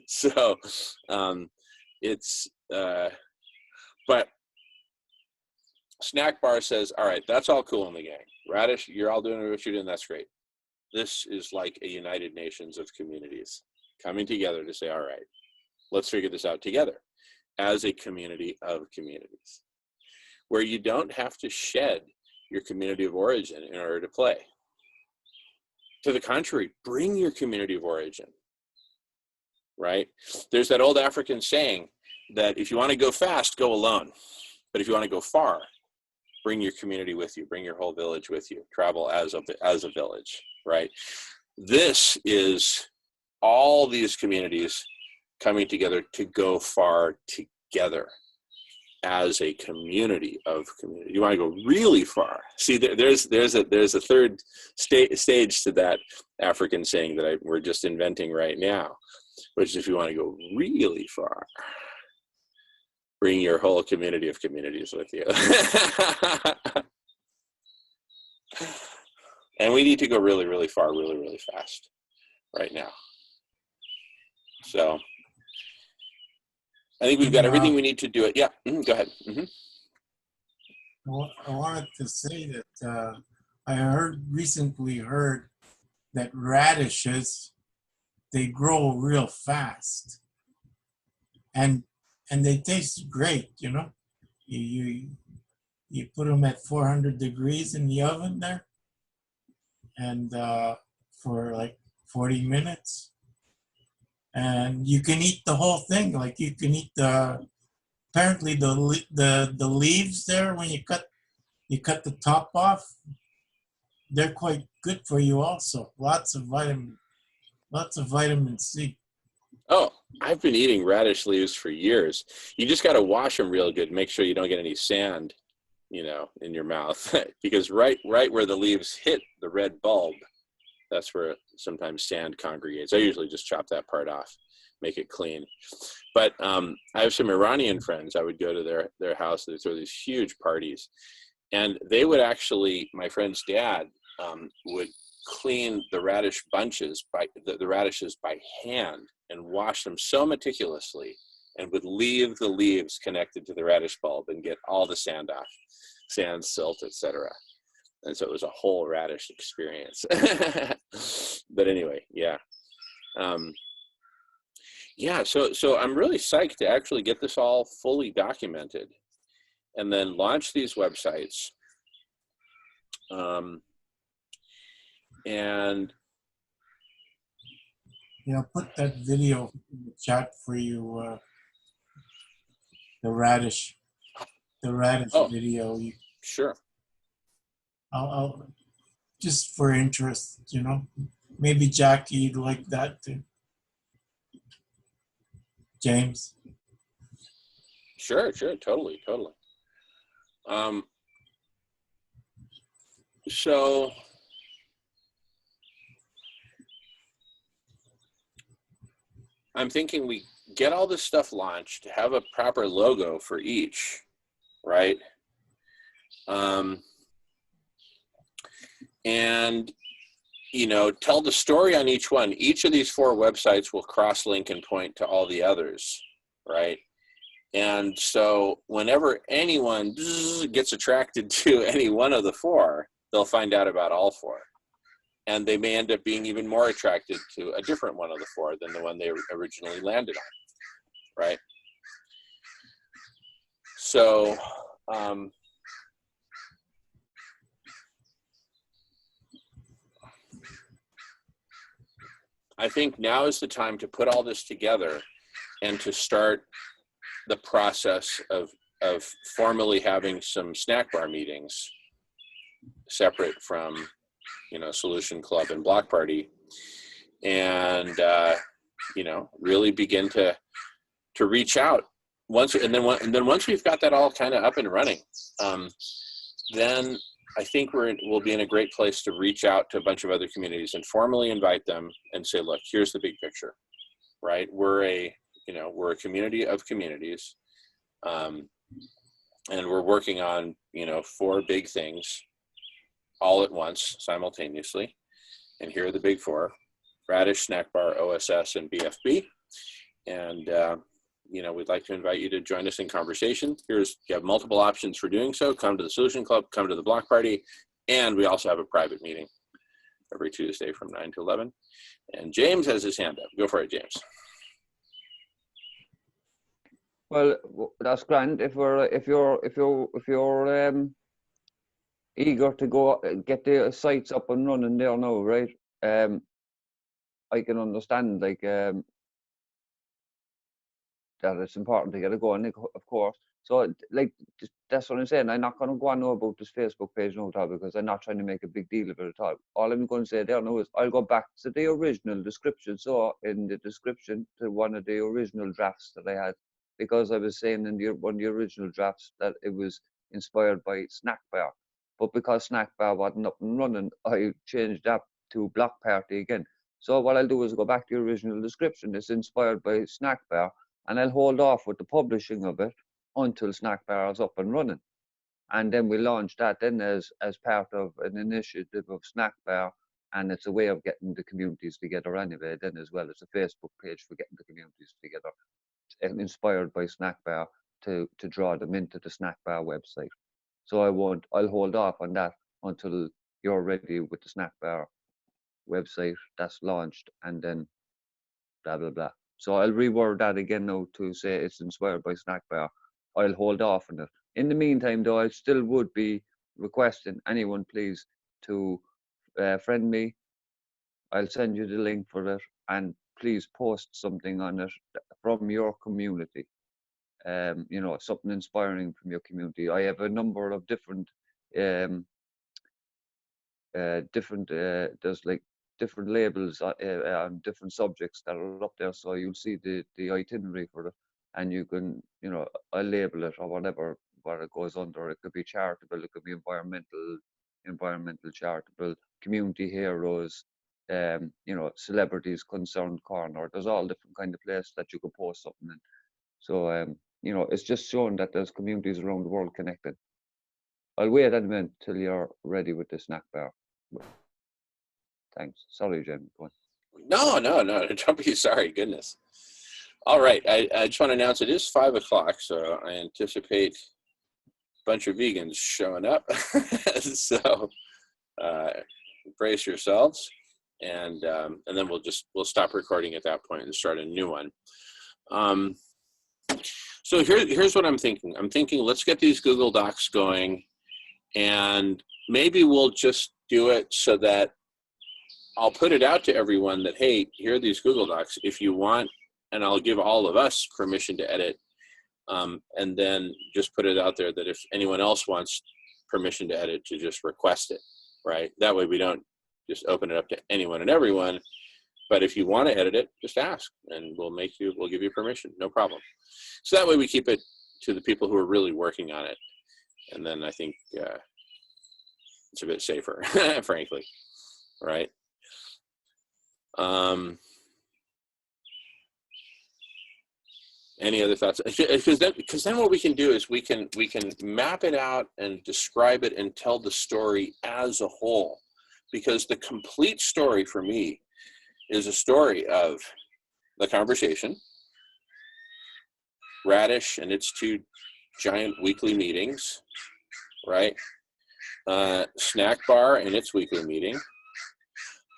So but Snack Bar says, all right, that's all cool in the gang. Radish, you're all doing what you're doing, that's great. This is like a United Nations of communities coming together to say, all right, let's figure this out together as a community of communities, where you don't have to shed your community of origin in order to play. To the contrary, bring your community of origin, right? There's that old African saying that if you want to go fast, go alone. But if you want to go far, bring your community with you, bring your whole village with you, travel as a village, right? This is all these communities coming together to go far together as a community of community. You want to go really far. See, there's a third stage to that African saying that we're just inventing right now, which is if you want to go really far, bring your whole community of communities with you. And we need to go really, really far, really, really fast right now. So I think we've got everything we need to do it. Yeah, go ahead. I wanted to say that I recently heard that radishes, they grow real fast, and they taste great. You know, you put them at 400 degrees in the oven there, and for like 40 minutes, and you can eat the whole thing. Like you can eat apparently the leaves there when you cut the top off. They're quite good for you also. Lots of vitamin C. Oh, I've been eating radish leaves for years. You just got to wash them real good. Make sure you don't get any sand, in your mouth, because right where the leaves hit the red bulb, that's where sometimes sand congregates. I usually just chop that part off, make it clean. But I have some Iranian friends. I would go to their house. They throw these huge parties, and they would actually, my friend's dad would clean the radish bunches by the radishes by hand and wash them so meticulously, and would leave the leaves connected to the radish bulb and get all the sand off, sand, silt, etc. And so it was a whole radish experience. But anyway, yeah. So I'm really psyched to actually get this all fully documented and then launch these websites. And put that video in the chat for you, the radish oh, video. sure. I'll just for interest, maybe Jackie'd like that too. James. Sure, totally. So I'm thinking we get all this stuff launched, have a proper logo for each, right? And tell the story on each one. Each of these 4 websites will cross-link and point to all the others, right? And so whenever anyone gets attracted to any one of the 4, they'll find out about all 4. And they may end up being even more attracted to a different one of the 4 than the one they originally landed on, right? So, I think now is the time to put all this together and to start the process of formally having some snack bar meetings separate from, Solution Club and Block Party, and really begin to reach out once we've got that all kind of up and running, then I think we'll be in a great place to reach out to a bunch of other communities and formally invite them and say, look, here's the big picture, right? We're a community of communities, and we're working on 4 big things all at once, simultaneously. And here are the big 4: Radish, Snack Bar, OSS, and BFB. And we'd like to invite you to join us in conversation. You have multiple options for doing so. Come to the Solution Club, come to the Block Party, and we also have a private meeting every Tuesday from 9 to 11. And James has his hand up. Go for it, James. Well, that's grand. If you're eager to go get the sites up and running there now, right? I can understand that it's important to get it going, of course. So that's what I'm saying. I'm not going to go on about this Facebook page now, because I'm not trying to make a big deal of it at all. All I'm going to say there now is I'll go back to the original description. So in the description to one of the original drafts that I had, because I was saying in one of the original drafts that it was inspired by Snack Bar. But because Snack Bar wasn't up and running, I changed that to Block Party again. So what I'll do is go back to the original description. It's inspired by Snack Bar, and I'll hold off with the publishing of it until Snack Bar is up and running. And then we launch that then as part of an initiative of Snack Bar, and it's a way of getting the communities together anyway, then as well as a Facebook page for getting the communities together, and inspired by Snack Bar to draw them into the Snack Bar website. So I'll hold off on that until you're ready with the Snack Bar website that's launched, and then blah, blah, blah. So I'll reword that again now to say it's inspired by Snack Bar. I'll hold off on it. In the meantime, though, I still would be requesting anyone, please, to friend me. I'll send you the link for it, and please post something on it from your community. Something inspiring from your community. I have a number of different there's like different labels on different subjects that are up there. So you'll see the itinerary for it, and you can, you know, I label it or whatever, what it goes under. It could be charitable, it could be environmental charitable, community heroes, you know, celebrities concerned corner. There's all different kind of places that you could post something in. So you know, it's just showing that there's communities around the world connected. I'll wait a minute till you're ready with the snack bar. Thanks. Sorry, Jen. Go on. No, don't be sorry. Goodness. All right, I just want to announce it is 5 o'clock, so I anticipate a bunch of vegans showing up. So brace yourselves, and then we'll stop recording at that point and start a new one. So here's what I'm thinking. I'm thinking let's get these Google Docs going, and maybe we'll just do it so that I'll put it out to everyone that, hey, here are these Google Docs if you want, and I'll give all of us permission to edit, and then just put it out there that if anyone else wants permission to edit, to just request it, right? That way we don't just open it up to anyone and everyone, but if you want to edit it, just ask, and we'll give you permission, no problem. So that way we keep it to the people who are really working on it, and then I think it's a bit safer, frankly, right? Any other thoughts? Because then what we can do is we can map it out and describe it and tell the story as a whole, because the complete story for me is a story of the conversation, Radish and its 2 giant weekly meetings, right? Snack Bar and its weekly meeting,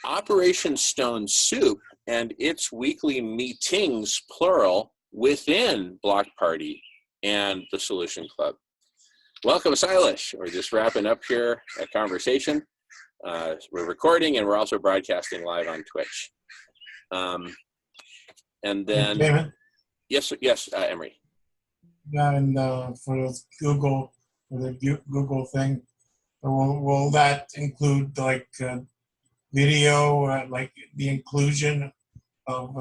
Operation Stone Soup and its weekly meetings, plural, within Block Party and the Solution Club. Welcome, Silas. We're just wrapping up here a conversation. We're recording and we're also broadcasting live on Twitch. And then, David? yes, Emery. Yeah, and for those Google thing, will that include like video, like the inclusion of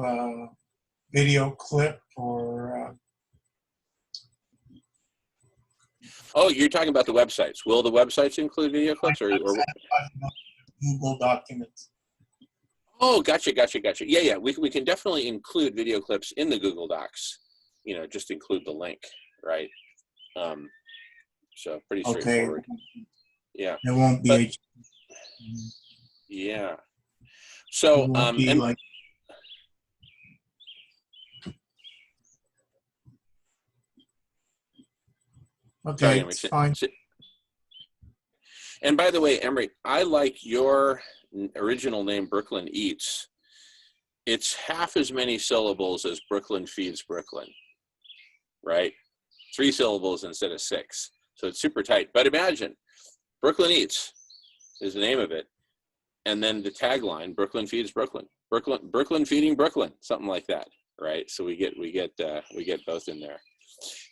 video clip or? Oh, you're talking about the websites. Will the websites include video clips or Google documents? Oh, gotcha. Yeah. We can definitely include video clips in the Google Docs. You know, just include the link, right? So pretty straightforward. Okay. Yeah. It won't be. Yeah. So and like. Okay, sorry, it's fine. And by the way, Emery, I like your original name, Brooklyn Eats. It's half as many syllables as Brooklyn Feeds Brooklyn, right? 3 syllables instead of 6. So it's super tight. But imagine, Brooklyn Eats is the name of it. And then the tagline, Brooklyn Feeds Brooklyn. Brooklyn Feeding Brooklyn, something like that, right? So we get both in there.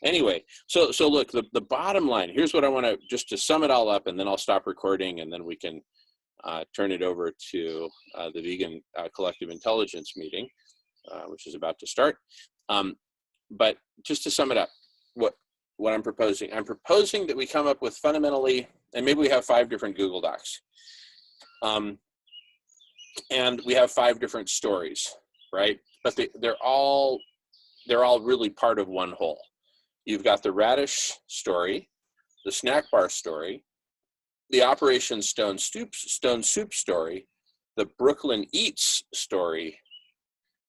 Anyway, so look, the bottom line, here's what I want to, just to sum it all up, and then I'll stop recording, and then we can turn it over to the Vegan Collective Intelligence meeting, which is about to start. But just to sum it up, what I'm proposing that we come up with fundamentally, and maybe we have 5 different Google Docs, and we have 5 different stories, right? But they're all really part of one whole. You've got the Radish story, the Snack Bar story, the Operation Stone Soup story, the Brooklyn Eats story,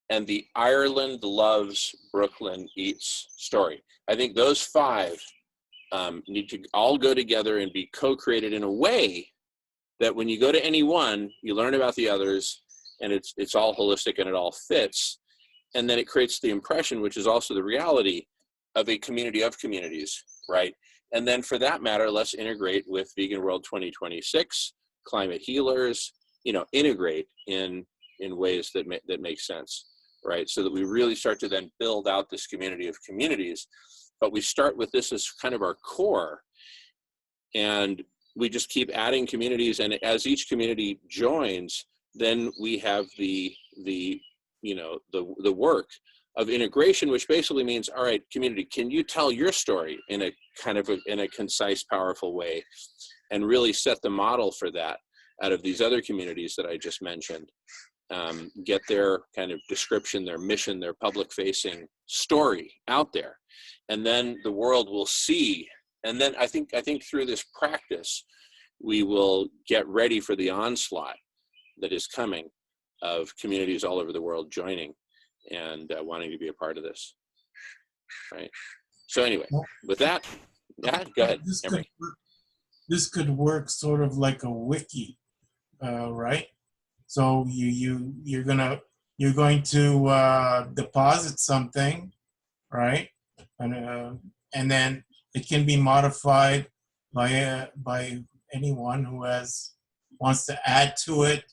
and the Ireland Loves Brooklyn Eats story. I think those 5 need to all go together and be co-created in a way that when you go to any one, you learn about the others, and it's all holistic and it all fits. And then it creates the impression, which is also the reality, of a community of communities, right? And then for that matter, let's integrate with Vegan World 2026, climate healers, integrate in ways that make sense, right? So that we really start to then build out this community of communities. But we start with this as kind of our core, and we just keep adding communities. And as each community joins, then we have the work of integration, which basically means, all right, community, can you tell your story in a kind of in a concise, powerful way, and really set the model for that out of these other communities that I just mentioned. Get their kind of description, their mission, their public-facing story out there, and then the world will see. And then I think through this practice, we will get ready for the onslaught that is coming of communities all over the world joining and wanting to be a part of this. Right. So anyway, with that, yeah, go ahead. This could work sort of like a wiki, right? So you're going to deposit something, right? And then it can be modified by anyone who wants to add to it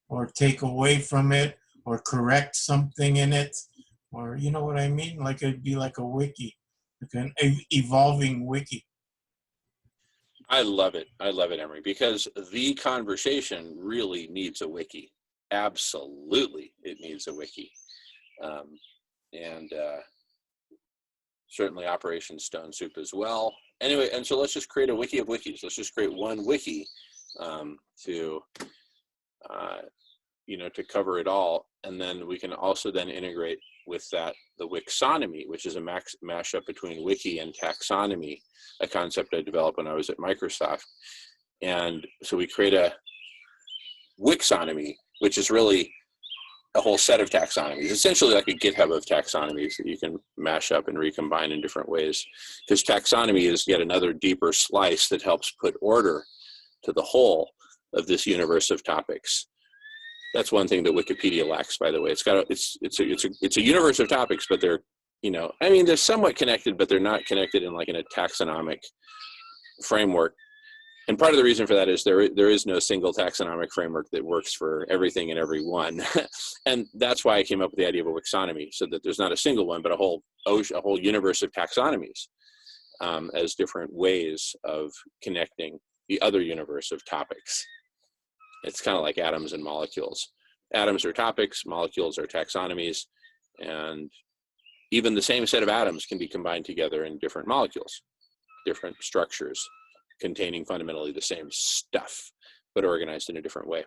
or take away from it or correct something in it, or you know what I mean? Like it'd be like a wiki, like an evolving wiki. I love it, Emery, because the conversation really needs a wiki. Absolutely, it needs a wiki. And certainly Operation Stone Soup as well. Anyway, and so let's just create a wiki of wikis. Let's just create one wiki to cover it all. And then we can also then integrate with that the Wixonomy, which is a mashup between wiki and taxonomy, a concept I developed when I was at Microsoft. And so we create a Wixonomy, which is really a whole set of taxonomies, essentially like a GitHub of taxonomies that you can mash up and recombine in different ways. Because taxonomy is yet another deeper slice that helps put order to the whole of this universe of topics. That's one thing that Wikipedia lacks, by the way. It's a universe of topics, but they're, they're somewhat connected, but they're not connected in a taxonomic framework. And part of the reason for that is there is no single taxonomic framework that works for everything and everyone. And that's why I came up with the idea of a Wixonomy, so that there's not a single one, but a whole universe of taxonomies as different ways of connecting the other universe of topics. It's kind of like atoms and molecules. Atoms are topics, molecules are taxonomies, and even the same set of atoms can be combined together in different molecules, different structures, containing fundamentally the same stuff, but organized in a different way.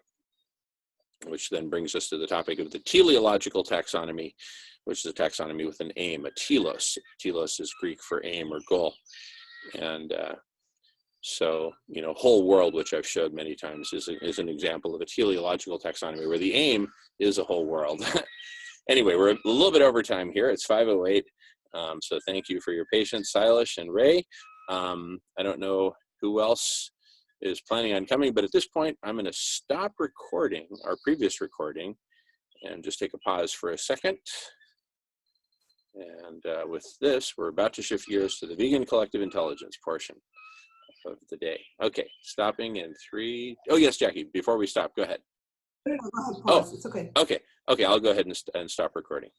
Which then brings us to the topic of the teleological taxonomy, which is a taxonomy with an aim, a telos. Telos is Greek for aim or goal. And so, whole world, which I've showed many times, is an example of a teleological taxonomy where the aim is a whole world. Anyway, we're a little bit over time here. It's 5:08. So thank you for your patience, Silas and Ray. I don't know who else is planning on coming, but at this point, I'm going to stop recording our previous recording and just take a pause for a second. And with this, we're about to shift gears to the vegan collective intelligence portion of the day. Okay, stopping in 3. Oh, yes, Jackie, before we stop, go ahead. Go ahead, pause. It's okay. Okay, I'll go ahead and stop recording.